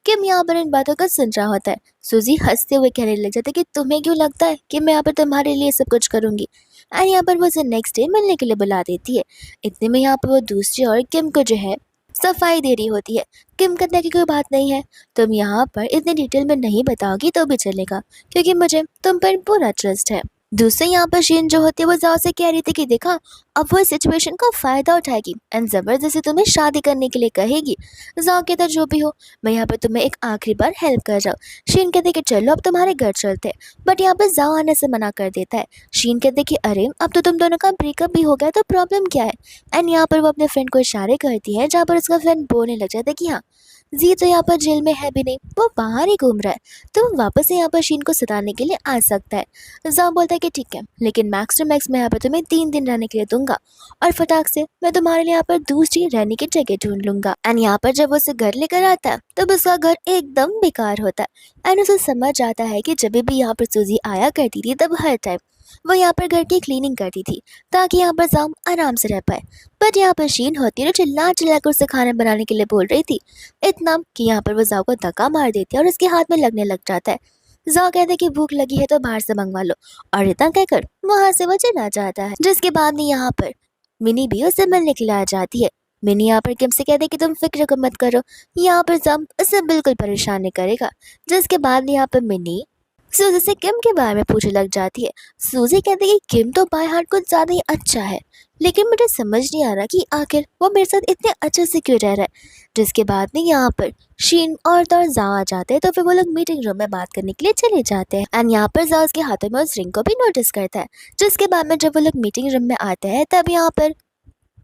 किम यहाँ पर इन बातों को सुन रहा होता है। सूजी हंसते हुए कहने लग जाता है कि तुम्हें क्यों लगता है कि मैं यहाँ पर तुम्हारे लिए सब कुछ करूँगी। एंड यहाँ पर वो उसे नेक्स्ट डे मिलने के लिए बुला देती है। इतने में यहाँ पर वो दूसरी और किम को जो है सफाई दे रही होती है। किम कहता है कि कोई बात नहीं है, तुम यहाँ पर इतने डिटेल में नहीं बताओगी तो भी चलेगा, क्योंकि मुझे तुम पर पूरा ट्रस्ट है। दूसरे यहाँ पर शीन जो होती है वो जाओ से कह रही थी कि देखा, अब वो सिचुएशन का फायदा उठाएगी एंड जबरदस्ती तुम्हें शादी करने के लिए कहेगी। जाओ कहता जो भी हो, मैं यहाँ पर तुम्हें एक आखिरी बार हेल्प कर रहा हूँ। शीन कहते कि चलो अब तुम्हारे घर चलते हैं, बट यहाँ पर जाओ आने से मना कर देता है। शीन कहते कि अरे अब तो तुम दोनों का ब्रेकअप भी हो गया तो प्रॉब्लम क्या है। एंड यहाँ पर वो अपने फ्रेंड को इशारे करती है, जहाँ पर उसका फ्रेंड बोलने लग जाता है कि हाँ जी तो यहाँ पर जेल में है भी नहीं, वो बाहर ही घूम रहा है, तो वो वापस से यहाँ पर शीन को सताने के लिए आ सकता है। जाओ बोलता है कि ठीक है, लेकिन मैक्स टू मैक्स मैं यहाँ पर तुम्हें 3 दिन रहने के लिए दूंगा, और फटाक से मैं तुम्हारे लिए यहाँ पर दूसरी रहने की जगह ढूंढ लूंगा। एंड यहाँ पर जब वो उसे घर लेकर आता है तब उसका घर एकदम बेकार होता है। एंड उसे समझ आता है कि जब भी यहाँ पर सूजी आया करती थी तब हर टाइम वो यहाँ पर घर की क्लीनिंग करती थी, ताकि यहाँ पर जाम आराम से रह पाए। बट यहाँ पर शीन होती है जो चिल्ला चिल्ला कर उसे खाना बनाने के लिए बोल रही थी, इतना कि यहाँ पर वो जाओ को धक्का मार देती है और उसके हाथ में लगने लग जाता है। जाओ कहते कि भूख लगी है तो बाहर से मंगवा लो, और इतना कहकर वहां से वो चला जाता है। जिसके बाद में यहाँ पर मिनी भी उससे मिलने के लिए आ जाती है। मिनी यहाँ पर किम से कहते कि तुम फिक्र को मत करो, यहाँ पर जाम उसे बिल्कुल परेशान नहीं करेगा। जिसके बाद में यहाँ पर मिनी सूजी से किम के बारे में पूछने लग जाती है। सूजी कहती है कि किम तो बाय हार्ट कुछ ज्यादा ही अच्छा है, लेकिन मुझे समझ नहीं आ रहा कि आखिर वो मेरे साथ इतने अच्छे से क्यों रह रहा है। जिसके बाद में यहाँ पर शीन और तो जाओ आ जाते हैं, तो फिर वो लोग मीटिंग रूम में बात करने के लिए चले जाते हैं। एंड यहाँ पर जाओ उसके हाथों में उस रिंग को भी नोटिस करता है। जिसके बाद में जब वो लोग मीटिंग रूम में आते हैं तब यहाँ पर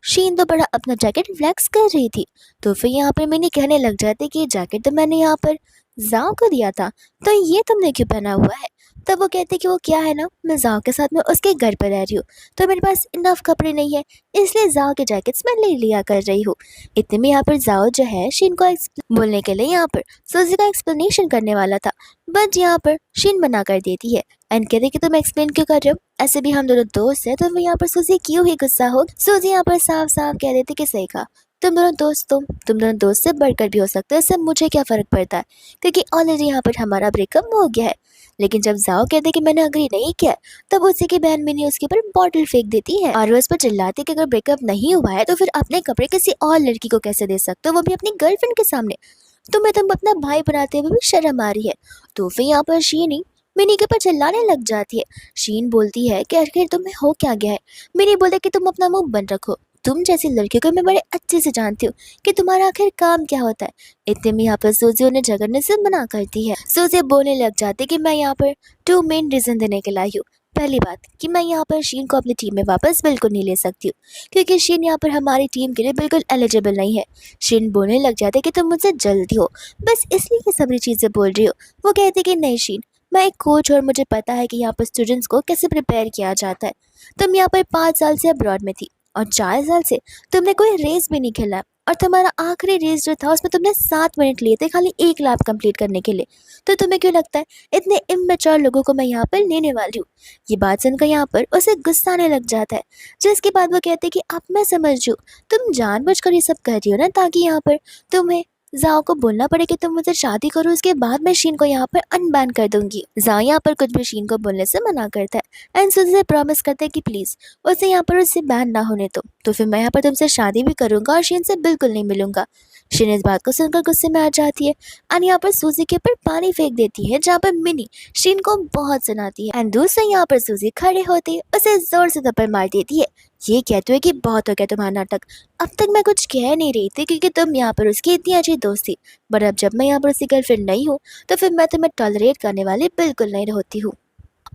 शीन तो बड़ा अपना जैकेट फ्लेक्स कर रही थी, तो फिर यहाँ पर मैंने कहने लग जाते कि ये जैकेट तो मैंने यहाँ पर जाओ को दिया था, तो ये तुमने क्यों पहना हुआ है। तब वो कहते कि वो क्या है ना, मैं जाओ के साथ में उसके घर पर रह रही हूँ, तो मेरे पास इनफ कपड़े नहीं है, इसलिए जाओ के जैकेट्स मैं ले लिया कर रही हूँ। इतने में यहाँ पर जाओ जो है शीन को बोलने के लिए यहाँ पर सूजी का एक्सप्लेनेशन करने वाला था, बट यहाँ पर शीन मना कर देती है। एंड कहते कि तुम एक्सप्लेन क्यों कर रहे हो, ऐसे भी हम दोनों दोस्त हैं, तो वो यहाँ पर सूजी क्यों ही गुस्सा हो। सूजी यहाँ पर साफ साफ कह देती कि सही कहा, तुम दोनों दोस्त से बढ़कर भी हो सकते हो, इससे मुझे क्या फर्क पड़ता है, क्योंकि ऑलरेडी यहाँ पर हमारा ब्रेकअप हो गया है। लेकिन जब जाओ कहते कि मैंने अग्री नहीं किया, तब उसी की बहन मिनी उसके ऊपर बॉटल फेंक देती है और वो उस पर चिल्लाती है कि अगर ब्रेकअप नहीं हुआ है तो फिर अपने कपड़े किसी और लड़की को कैसे दे सकते हो, वो भी अपनी गर्लफ्रेंड के सामने। तुम्हें तुम अपना भाई बनाते हुए भी शर्म आ रही है। तो फिर यहाँ पर शीन मिनी के ऊपर चिल्लाने लग जाती है। शीन बोलती है कि आखिर तुम्हें हो क्या गया है। मिनी बोलती है कि तुम अपना मुंह बंद रखो, तुम जैसी लड़कियों को मैं बड़े अच्छे से जानती हूँ कि तुम्हारा आखिर काम क्या होता है। इतने में यहाँ पर सूजी उन्हें झगड़ने से मना करती है। सूजी बोलने लग जाती है कि मैं यहाँ पर 2 मेन रीजन देने के लाई हूँ। पहली बात कि मैं यहाँ पर शीन को अपनी टीम में वापस बिल्कुल नहीं ले सकती हूँ, क्योंकि शीन यहाँ पर हमारी टीम के लिए बिल्कुल एलिजिबल नहीं है। शीन बोलने लग जाते कि तुम मुझसे जल्दी हो, बस इसलिए ये सभी चीज़ें बोल रही हो। वो कहती कि नहीं शीन, मैं एक कोच और मुझे पता है कि यहाँ पर स्टूडेंट्स को कैसे प्रिपेयर किया जाता है। तुम यहाँ पर 5 साल से अब्रॉड में थी और 4 साल से तुमने कोई रेस भी नहीं खेला, और तुम्हारा आखिरी रेस जो था उसमें तुमने 7 मिनट लिए थे खाली एक लैप कंप्लीट करने के लिए। तो तुम्हें क्यों लगता है इतने इमेच्योर लोगों को मैं यहाँ पर लेने वाली हूँ। ये बात सुनकर यहाँ पर उसे गुस्सा आने लग जाता है। जिसके बाद वो कहते कि अब मैं समझ रही हूँ, तुम जानबूझकर ये सब कर रही हो ना, ताकि यहाँ पर तुम्हें जाओ को बोलना पड़े कि तुम मुझसे शादी करो, उसके बाद मैं शीन को यहाँ पर अनबैन कर दूंगी। जाओ यहाँ पर कुछ भी शीन को बोलने से मना करता है एंड सुजी से प्रॉमिस करता है कि प्लीज उसे यहाँ पर उससे बैन ना होने दो, तो फिर मैं यहाँ पर तुमसे शादी भी करूंगा और शीन से बिल्कुल नहीं मिलूंगा। शीन इस बात को सुनकर गुस्से में आ जाती है एंड यहाँ पर सूजी के ऊपर पानी फेंक देती है, जहाँ पर मिनी शीन को बहुत सुनाती है। एंड दूसरे यहाँ पर सूजी खड़े होते उसे जोर से थप्पड़ मार देती है। ये कहते हुए कि बहुत हो गया तुम्हारा नाटक, अब तक मैं कुछ कह नहीं रही थी क्योंकि तुम यहाँ पर उसकी इतनी अच्छी दोस्त थी, बट अब जब मैं यहाँ पर उसकी गर्लफ्रेंड नहीं हूँ तो फिर मैं तुम्हें टॉलरेट करने वाली बिल्कुल नहीं होती हूँ।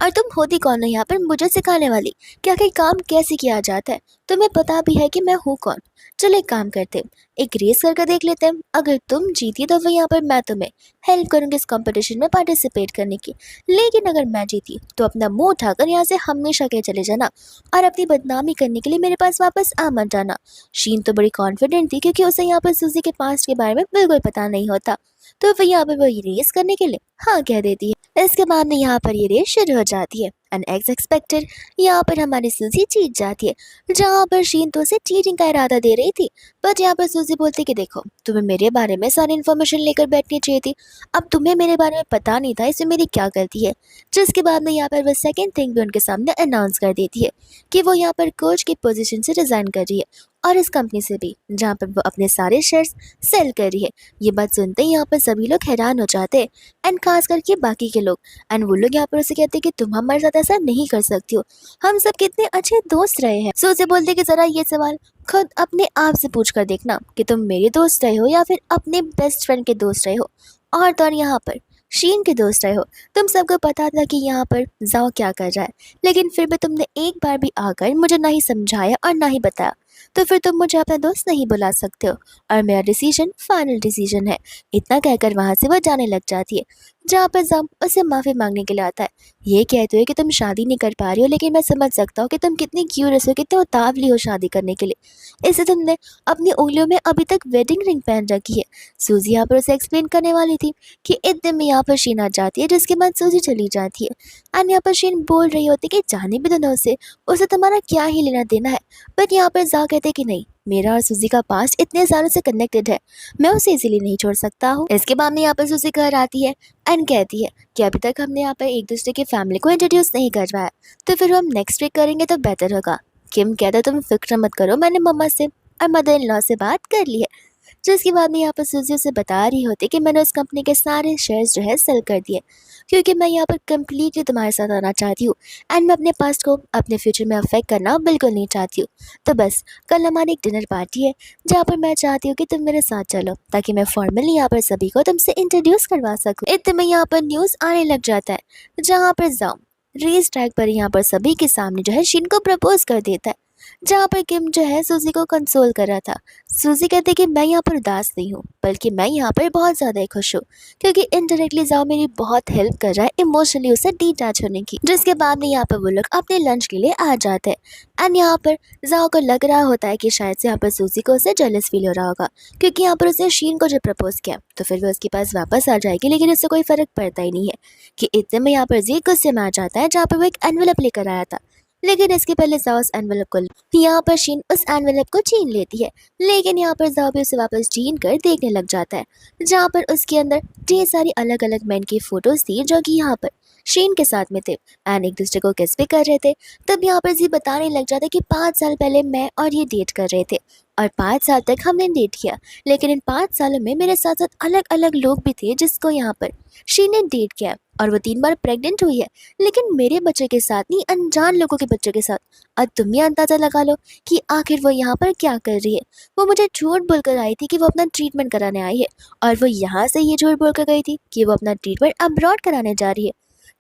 और तुम होती कौन हो यहाँ पर मुझे सिखाने वाली कि आखिर काम कैसे किया जाता है, तुम्हें पता भी है कि मैं हूँ कौन। चलो एक काम करते हैं, एक रेस करके देख लेते हैं, अगर तुम जीती तो फिर यहाँ पर मैं तुम्हें हेल्प करूँगी इस कंपटीशन में पार्टिसिपेट करने की, लेकिन अगर मैं जीती तो अपना मुंह उठाकर यहाँ से हमेशा के चले जाना और अपनी बदनामी करने के लिए मेरे पास वापस आ मत जाना। शीन तो बड़ी कॉन्फिडेंट थी क्योंकि उसे यहाँ पर सूजी के पास्ट के बारे में बिल्कुल पता नहीं होता, तो फिर यहाँ पर वो रेस करने के लिए हाँ कह देती है। इसके बाद में यहाँ पर ये रेस शुरू हो जाती है एंड एज एक्सपेक्टेड यहाँ पर हमारी सूजी जीत जाती है, जहाँ पर शीन तो उसे चीटिंग का इरादा दे रही थी, बट यहाँ पर सूजी बोलती कि देखो तुम्हें मेरे बारे में सारी इन्फॉर्मेशन लेकर बैठनी चाहिए थी, अब तुम्हें मेरे बारे में पता नहीं था, इसमें मेरी क्या गलती है। जिसके बाद में यहाँ पर वो सेकंड थिंग भी उनके सामने अनाउंस कर देती है कि वो यहाँ पर कोच की पोजीशन से रिजाइन कर रही है और इस कंपनी से भी, जहाँ पर वो अपने सारे शेयर्स सेल कर रही है। ये बात सुनते ही यहाँ पर सभी लोग हैरान हो जाते हैं एंड खास करके बाकी के लोग, एंड वो लोग यहाँ पर उसे कहते हैं कि तुम हमारे साथ ऐसा नहीं कर सकती हो, हम सब कितने अच्छे दोस्त रहे हैं। सो उसे बोलते कि जरा ये सवाल खुद अपने आप से पूछ कर देखना कि तुम मेरे दोस्त रहे हो या फिर अपने बेस्ट फ्रेंड के दोस्त रहे हो, और तो और यहाँ पर शीन के दोस्त रहे हो। तुम सबको पता था कि यहाँ पर जाओ क्या कर रहा है, लेकिन फिर भी तुमने एक बार भी आकर मुझे ना ही समझाया और ना ही बताया। तो फिर तुम मुझे अपना दोस्त नहीं बुला सकते हो और मेरा डिसीजन फाइनल डिसीजन है। इतना कहकर वहाँ से वो जाने लग जाती है, जहाँ पर जम उसे माफ़ी मांगने के लिए आता है। ये कहते हुए कि तुम शादी नहीं कर पा रही हो, लेकिन मैं समझ सकता हूँ कि तुम कितनी क्यूरियस हो, कितने उतावली हो शादी करने के लिए। इससे तुमने अपनी उंगलियों में अभी तक वेडिंग रिंग पहन रखी है। सूजी यहाँ पर उसे एक्सप्लेन करने वाली थी कि इतने में यहाँ पर शीन आ जाती है, जिसके बाद सूजी चली जाती है। एंड यहाँ पर शीन बोल रही होती कि जाने भी दो ना उसे तुम्हारा क्या ही लेना देना है। बट यहाँ पर जा कहते कि नहीं, मेरा और सूजी का पास्ट इतने सालों से कनेक्टेड है, मैं उसे इसीलिए नहीं छोड़ सकता हूँ। इसके बाद में यहाँ पर सूजी घर आती है एंड कहती है कि अभी तक हमने यहाँ पर एक दूसरे की फैमिली को इंट्रोड्यूस नहीं करवाया, तो फिर हम नेक्स्ट वीक करेंगे तो बेटर होगा। किम कहता तुम फिक्र मत करो, मैंने मम्मा से और मदर इन लॉ से बात कर ली है। जिसके बाद में यहाँ पर सूजी उसे बता रही होती कि मैंने उस कंपनी के सारे शेयर्स जो है सेल कर दिए, क्योंकि मैं यहाँ पर कम्प्लीटली तुम्हारे साथ आना चाहती हूँ एंड मैं अपने पास्ट को अपने फ्यूचर में अफेक्ट करना बिल्कुल नहीं चाहती हूँ। तो बस कल हमारी एक डिनर पार्टी है, जहाँ पर मैं चाहती हूँ कि तुम मेरे साथ चलो, ताकि मैं फॉर्मली यहाँ पर सभी को तुमसे इंट्रोड्यूस करवा सकूँ। इतने में यहाँ पर न्यूज़ आने लग जाता है, जहाँ पर जाओ रेस ट्रैक पर यहाँ पर सभी के सामने जो है शिन को प्रपोज कर देता है, जहाँ पर किम जो है सूजी को कंसोल कर रहा था। सूजी कहते कि मैं यहाँ पर उदास नहीं हूँ, बल्कि मैं यहाँ पर बहुत ज़्यादा खुश हूँ, क्योंकि इनडायरेक्टली जाओ मेरी बहुत हेल्प कर रहा है इमोशनली उससे डिटैच होने की। जिसके बाद में यहाँ पर वो लोग अपने लंच के लिए आ जाते हैं एंड यहाँ पर जाओ को लग रहा होता है कि शायद से यहाँ पर सूजी को उससे जेलस फील हो रहा होगा, क्योंकि यहाँ पर उसने शीन को जो प्रपोज किया तो फिर वो उसके पास वापस आ जाएगी, लेकिन उससे कोई फर्क पड़ता ही नहीं है। कि इतने में यहाँ पर जी गुस्से में आ जाता है, जहाँ पर वो एक एनवेलप लेकर आया था, लेकिन इसके पहले जाओ उस एनवेलप को यहाँ पर शीन उस एनवेलप को छीन लेती है, लेकिन यहाँ पर जाओ भी उसे वापस छीन कर देखने लग जाता है, जहाँ पर उसके अंदर ढेर सारी अलग अलग मैन की फोटोज थी, जो कि यहाँ पर शीन के साथ में थे एंड एक दूसरे को किस भी कर रहे थे। तब यहाँ पर जी बताने लग जाता है कि 5 साल पहले मैं और ये डेट कर रहे थे और 5 साल तक हमने डेट किया, लेकिन इन 5 सालों में मेरे साथ साथ अलग अलग लोग भी थे जिसको यहाँ पर शीन ने डेट किया और वो 3 बार प्रेग्नेंट हुई है, लेकिन मेरे बच्चे के साथ नहीं, अनजान लोगों के बच्चों के साथ। अब तुम ये अंदाजा लगा लो कि आखिर वो यहाँ पर क्या कर रही है। वो मुझे झूठ बोलकर आई थी कि वो अपना ट्रीटमेंट कराने आई है, और वो यहाँ से ये झूठ बोलकर गई थी कि वो अपना ट्रीटमेंट अब्रॉड कराने जा रही है।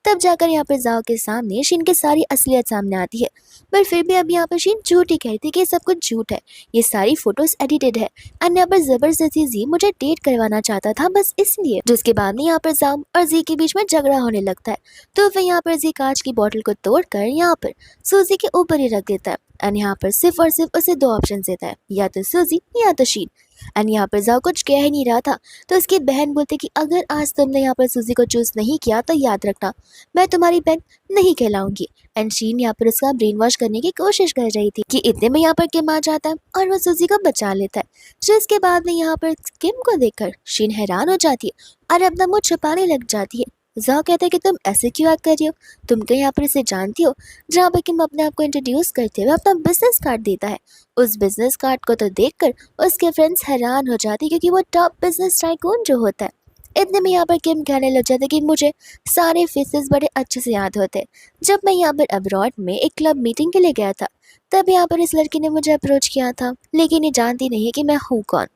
तब जाकर यहाँ पर जाओ के सामने शीन की सारी असलियत सामने आती है, पर फिर भी अब यहाँ पर शीन झूठ ही कहती है कि ये सब कुछ झूठ है, ये सारी फोटोज एडिटेड है एंड यहाँ पर जबरदस्ती जी मुझे डेट करवाना चाहता था बस इसलिए। जिसके बाद में यहाँ पर जाओ और जी के बीच में झगड़ा होने लगता है, तो फिर यहाँ पर जी कांच की बोतल को तोड़कर यहाँ पर सूजी के ऊपर ही रख देता है एंड यहाँ पर सिर्फ और सिर्फ उसे 2 ऑप्शन देता है, या तो सूजी या तो शीन। एंड यहाँ पर जाओ कुछ कह ही नहीं रहा था, तो उसकी बहन बोलती कि अगर आज तुमने यहाँ पर सूजी को चूज नहीं किया तो याद रखना मैं तुम्हारी बहन नहीं कहलाऊंगी। एंड शीन यहाँ पर उसका ब्रेन वॉश करने की कोशिश कर रही थी कि इतने में यहाँ पर किम आ जाता है और वो सूजी को बचा लेता है। जिसके बाद में यहाँ पर किम को देखकर शीन हैरान हो जाती है और अपना मुंह छुपाने लग जाती है। जाओ कहता है कि तुम ऐसे क्यों एक्ट कर रही हो, तुम क्या यहाँ पर इसे जानती हो। जहाँ पर किम अपने आप को इंट्रोड्यूस करते हुए अपना बिजनेस कार्ड देता है। उस बिजनेस कार्ड को तो देखकर उसके फ्रेंड्स हैरान हो जाती, क्योंकि वो टॉप बिजनेस टाइकून जो होता है। इतने में यहाँ पर किम कहने लग जाता है कि मुझे सारे फेसेस बड़े अच्छे से याद होते हैं। जब मैं यहाँ पर अब्रॉड में एक क्लब मीटिंग के लिए गया था, तब यहाँ पर इस लड़की ने मुझे अप्रोच किया था, लेकिन ये जानती नहीं है कि मैं हूँ कौन,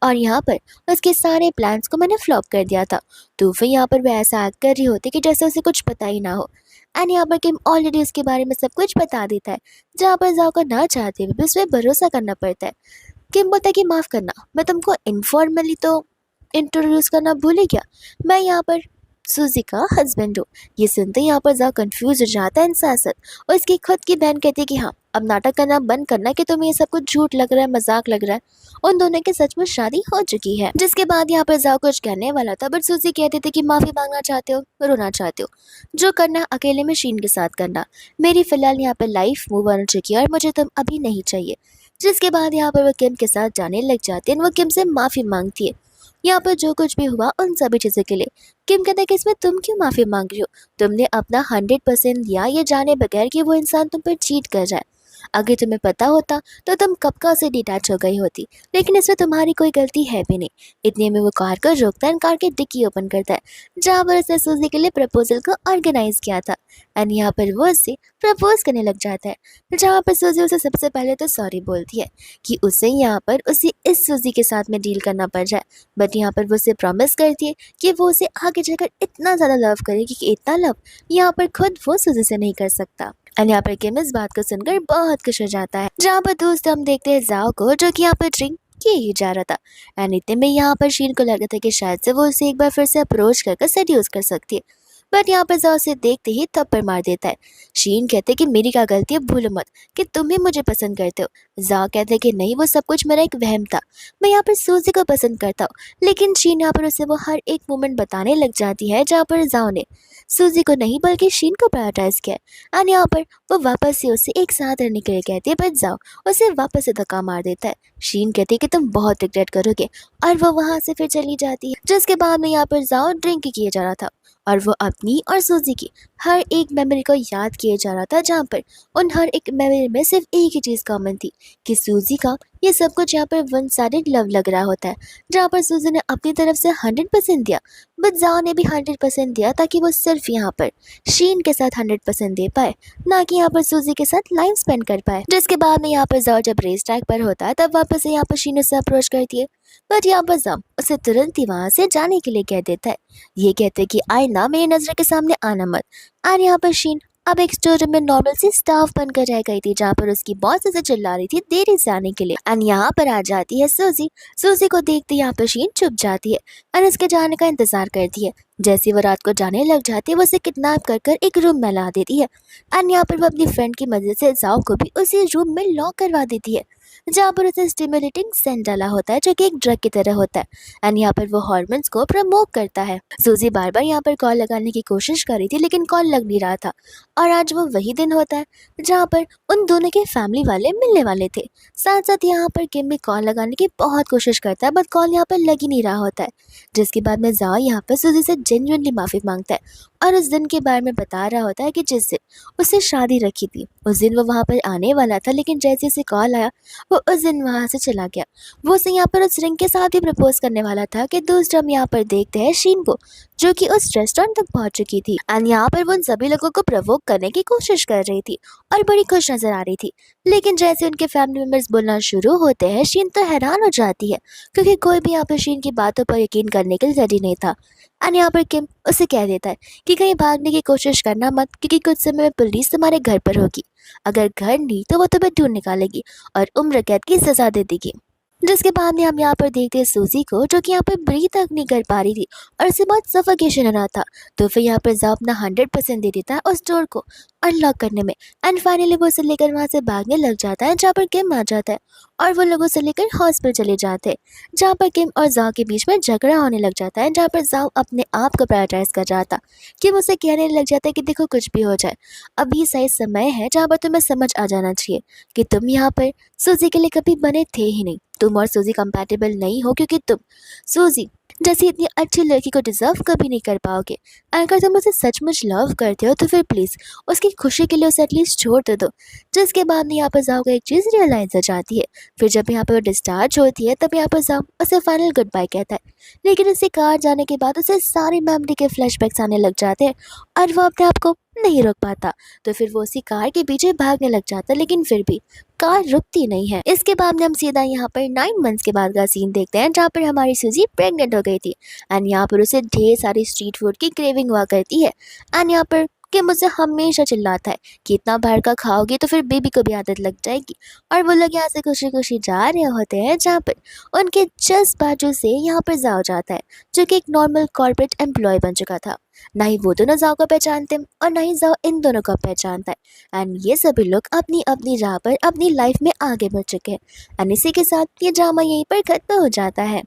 और यहाँ पर उसके सारे प्लान्स को मैंने फ्लॉप कर दिया था। तो फिर यहाँ पर वह ऐसा एक्ट कर रही होती कि जैसे उसे कुछ पता ही ना हो। एंड यहाँ पर किम ऑलरेडी उसके बारे में सब कुछ बता देता है, जहाँ पर जाओ ना चाहते हुए भी उस पर भरोसा करना पड़ता है। किम बोलता है कि माफ़ करना, मैं तुमको इनफॉर्मली तो इंट्रोड्यूस करना भूल ही गया, मैं यहाँ पर सूजी का हस्बैंड हूँ। ये सुनते ही यहाँ पर जाओ कंफ्यूज हो जाता है इंसान, और इसकी खुद की बहन कहती है कि हाँ अब नाटक करना बंद करना कि तुम्हें ये सब कुछ झूठ लग रहा है, मजाक लग रहा है। उन दोनों की सचमुच शादी हो चुकी है। जिसके बाद यहाँ पर जाओ कुछ कहने वाला था, बट सूजी कहती थी कि माफी मांगना चाहते हो, रोना चाहते हो, जो करना अकेले में शीन के साथ करना। मेरी फिलहाल यहाँ पर लाइफ मूव ऑन हो चुकी है और मुझे तुम अभी नहीं चाहिए। जिसके बाद यहाँ पर वो किम के साथ जाने लग जाती है, वो किम से माफी मांगती है यहाँ पर जो कुछ भी हुआ उन सभी चीज़ों के लिए। किम कहता है कि इसमें तुम क्यों माफ़ी मांग रही हो, तुमने अपना 100% दिया ये जाने बगैर कि वो इंसान तुम पर चीट कर जाए। अगर तुम्हें पता होता तो तुम कब का से डिटैच हो गई होती, लेकिन इसमें तुम्हारी कोई गलती है भी नहीं। इतने में वो कार को रोकता है, कार की डिक्की ओपन करता है, जहाँ पर उसने सूजी के लिए प्रपोजल को ऑर्गेनाइज किया था। एंड यहाँ पर वो उससे प्रपोज करने लग जाता है, जहाँ पर सूजी उसे सबसे पहले तो सॉरी बोलती है कि उसे यहाँ पर उसे इस सूजी के साथ में डील करना पड़ जाए। बट यहाँ पर वो उसे प्रॉमिस करती है कि वो उसे आगे चलकर इतना ज़्यादा लव करेगी कि इतना लव यहाँ पर खुद वो सूजी से नहीं कर सकता। एंड यहाँ पर किम इस बात को सुनकर बहुत खुश हो जाता है। जहाँ पर दोस्त हम देखते हैं जाओ को, जो कि यहाँ पर ड्रिंक किए ही जा रहा था। एंड इतने में यहाँ पर शीन को लगा था कि शायद से वो उसे एक बार फिर से अप्रोच कर सेड्यूस कर सकती है, बट यहाँ पर जाओ उसे देखते ही थप्पड़ मार देता है। शीन कहते कि मेरी क्या गलती है, भूलो मत कि तुम ही मुझे पसंद करते हो। जाओ कहते कि नहीं, वो सब कुछ मेरा एक वहम था, मैं यहाँ पर सूजी को पसंद करता हूँ। लेकिन शीन यहाँ पर उसे वो हर एक मोमेंट बताने लग जाती है जहाँ पर जाओ ने सूजी को नहीं बल्कि शीन को प्रायोरिटाइज किया है। एंड यहाँ पर वो वापस से उसे एक साथ रहने के लिए कहती है, बट जाओ उसे वापस से धक्का मार देता है। शीन कहती है कि तुम बहुत रिग्रेट करोगे, और वो वहां से फिर चली जाती है। जिसके बाद में यहाँ पर जाओ ड्रिंक किया जा रहा था, और वो अपनी और सूजी की हर एक मेमोरी को याद किए जा रहा था, जहाँ पर उन हर एक मेमोरी में सिर्फ एक ही चीज़ कॉमन थी कि सूजी का ये सब कुछ यहाँ पर वन साइडेड लव लग रहा होता है। जहाँ पर सूजी ने अपनी तरफ से 100% दिया, बट जाओ ने भी 100% दिया, ताकि वो सिर्फ यहाँ पर शीन के साथ 100% दे पाए, ना कि यहाँ पर सूजी के साथ लाइफ स्पेंड कर पाए। जिसके बाद में यहाँ पर जाओ जब रेस ट्रैक पर होता है, तब वापस से यहाँ पर शीन उससे अप्रोच करती है, बट यहाँ पर जाओ उसे तुरंत ही वहां से जाने के लिए कह देता है। ये कहते कि आईना मेरी नजर के सामने आना मत। और यहाँ पर शीन अब एक स्टोर रूम में नॉर्मल सी स्टाफ बनकर रह गई थी, जहाँ पर उसकी बॉस उसे चिल्ला रही थी देरी से आने के लिए। एंड यहाँ पर आ जाती है सूजी। सूजी को देखते यहाँ पर शीन चुप जाती है और उसके जाने का इंतजार करती है। जैसे वो रात को जाने लग जाती है, वो उसे किडनैप कर एक रूम में ला देती है। एंड यहाँ पर वो अपनी फ्रेंड की मदद से जाओ को भी उसी रूम में लॉक करवा देती है, जहाँ पर उसे स्टिमुलेटिंग सेंट डाला होता है, जो कि एक ड्रग की तरह होता है। एंड यहाँ पर वो हॉर्मोन्स को प्रमोट करता है। सूजी बार बार यहाँ पर कॉल लगाने की कोशिश कर रही थी, लेकिन कॉल लग नहीं रहा था। और आज वो वही दिन होता है जहाँ पर उन दोनों के फैमिली वाले मिलने वाले थे। साथ साथ यहाँ पर किम भी कॉल लगाने की बहुत कोशिश करता है, बट कॉल यहाँ पर लग ही नहीं रहा होता है। जिसके बाद में जाओ यहाँ पर सूजी से जेन्युइनली माफ़ी मांगता है, और उस दिन के बारे में बता रहा होता है कि जिस दिन उससे शादी रखी थी उस दिन वो वहाँ पर आने वाला था, लेकिन जैसे उसे कॉल आया वो उस दिन वहाँ से चला गया। वो उसे यहाँ पर उस रिंग के साथ ही प्रपोज करने वाला था कि दूसरा हम यहाँ पर देखते हैं शीन को, जो कि उस रेस्टोरेंट तक पहुंच चुकी थी। एंड यहाँ पर वो उन सभी लोगों को प्रवोक करने की कोशिश कर रही थी और बड़ी खुश नजर आ रही थी। लेकिन जैसे उनके फैमिली मेंबर्स बोलना शुरू होते हैं, शीन तो हैरान हो जाती है, क्योंकि कोई भी यहाँ पर शीन की बातों पर यकीन करने के लिए रेडी नहीं था। एंड यहाँ पर किम उसे कह देता है कि कहीं भागने की कोशिश करना मत, क्योंकि कुछ समय में पुलिस तुम्हारे घर पर होगी। अगर घर नहीं तो वो तुम्हें ढूंढ निकालेगी और उम्र कैद की सजा दे देगी। जिसके बाद में हम यहाँ पर देखते हैं सूजी को, जो कि यहाँ पर ब्रीथ तक नहीं कर पा रही थी और उसे बहुत सफोकेशन हो रहा था। तो फिर यहाँ पर जाओ अपना 100% दे देता है उस डोर को अनलॉक करने में। एंड फाइनली वो उसे लेकर वहाँ से भागने लग जाता है, जहाँ पर किम आ जाता है और वो लोग उसे लेकर हॉस्पिटल चले जाते हैं, जहाँ पर किम और जाओ के बीच में झगड़ा होने लग जाता है। जहाँ पर जाओ अपने आप को प्रायोरिटाइज कर रहा था, किम उसे कहने लग जाता है कि देखो कुछ भी हो जाए, अभी सही समय है जहाँ पर तुम्हें समझ आ जाना चाहिए कि तुम यहाँ पर सूजी के लिए कभी बने थे ही नहीं। तुम और सूजी कंपैटिबल नहीं हो, क्योंकि तुम सूजी जैसी इतनी अच्छी लड़की को डिजर्व कभी नहीं कर पाओगे। अगर तुम उसे सचमुच लव करते हो तो फिर प्लीज़ उसकी खुशी के लिए उसे एटलीस्ट छोड़ तो दो। जिसके बाद में यहाँ पर जाओ को एक चीज़ रियलाइज हो जाती है। फिर जब यहाँ पर वो डिस्चार्ज होती है, तब यहाँ पर जाओ उसे फाइनल गुड बाय कहता है, लेकिन उसे कार जाने के बाद उसे सारी मेमोरी के फ्लैशबैक्स आने लग जाते हैं और वो अपने आप को नहीं रोक पाता। तो फिर वो उसी कार के पीछे भागने लग जाता है, लेकिन फिर भी कार रुकती नहीं है। इसके बाद में हम सीधा यहाँ पर 9 मंथ्स के बाद का सीन देखते हैं, जहाँ पर हमारी सूजी प्रेग्नेंट हो गई थी। एंड यहाँ पर उसे ढेर सारी स्ट्रीट फूड की क्रेविंग हुआ करती है। एंड यहाँ पर कि मुझे हमेशा चिल्लाता है कि इतना बाहर का खाओगी तो फिर बेबी को भी आदत लग जाएगी। और वो लोग यहाँ से खुशी खुशी जा रहे होते हैं, जहाँ पर उनके जस्ट बाजू से यहाँ पर जाओ जाता है, जो कि एक नॉर्मल कॉर्पोरेट एम्प्लॉय बन चुका था। ना ही वो दोनों जाओ को पहचानते और ना ही जाओ इन दोनों को पहचानता है। एंड ये सभी लोग अपनी अपनी राह पर अपनी लाइफ में आगे बढ़ चुके हैं। एंड इसी के साथ ये ड्रामा यहीं पर खत्म हो जाता है।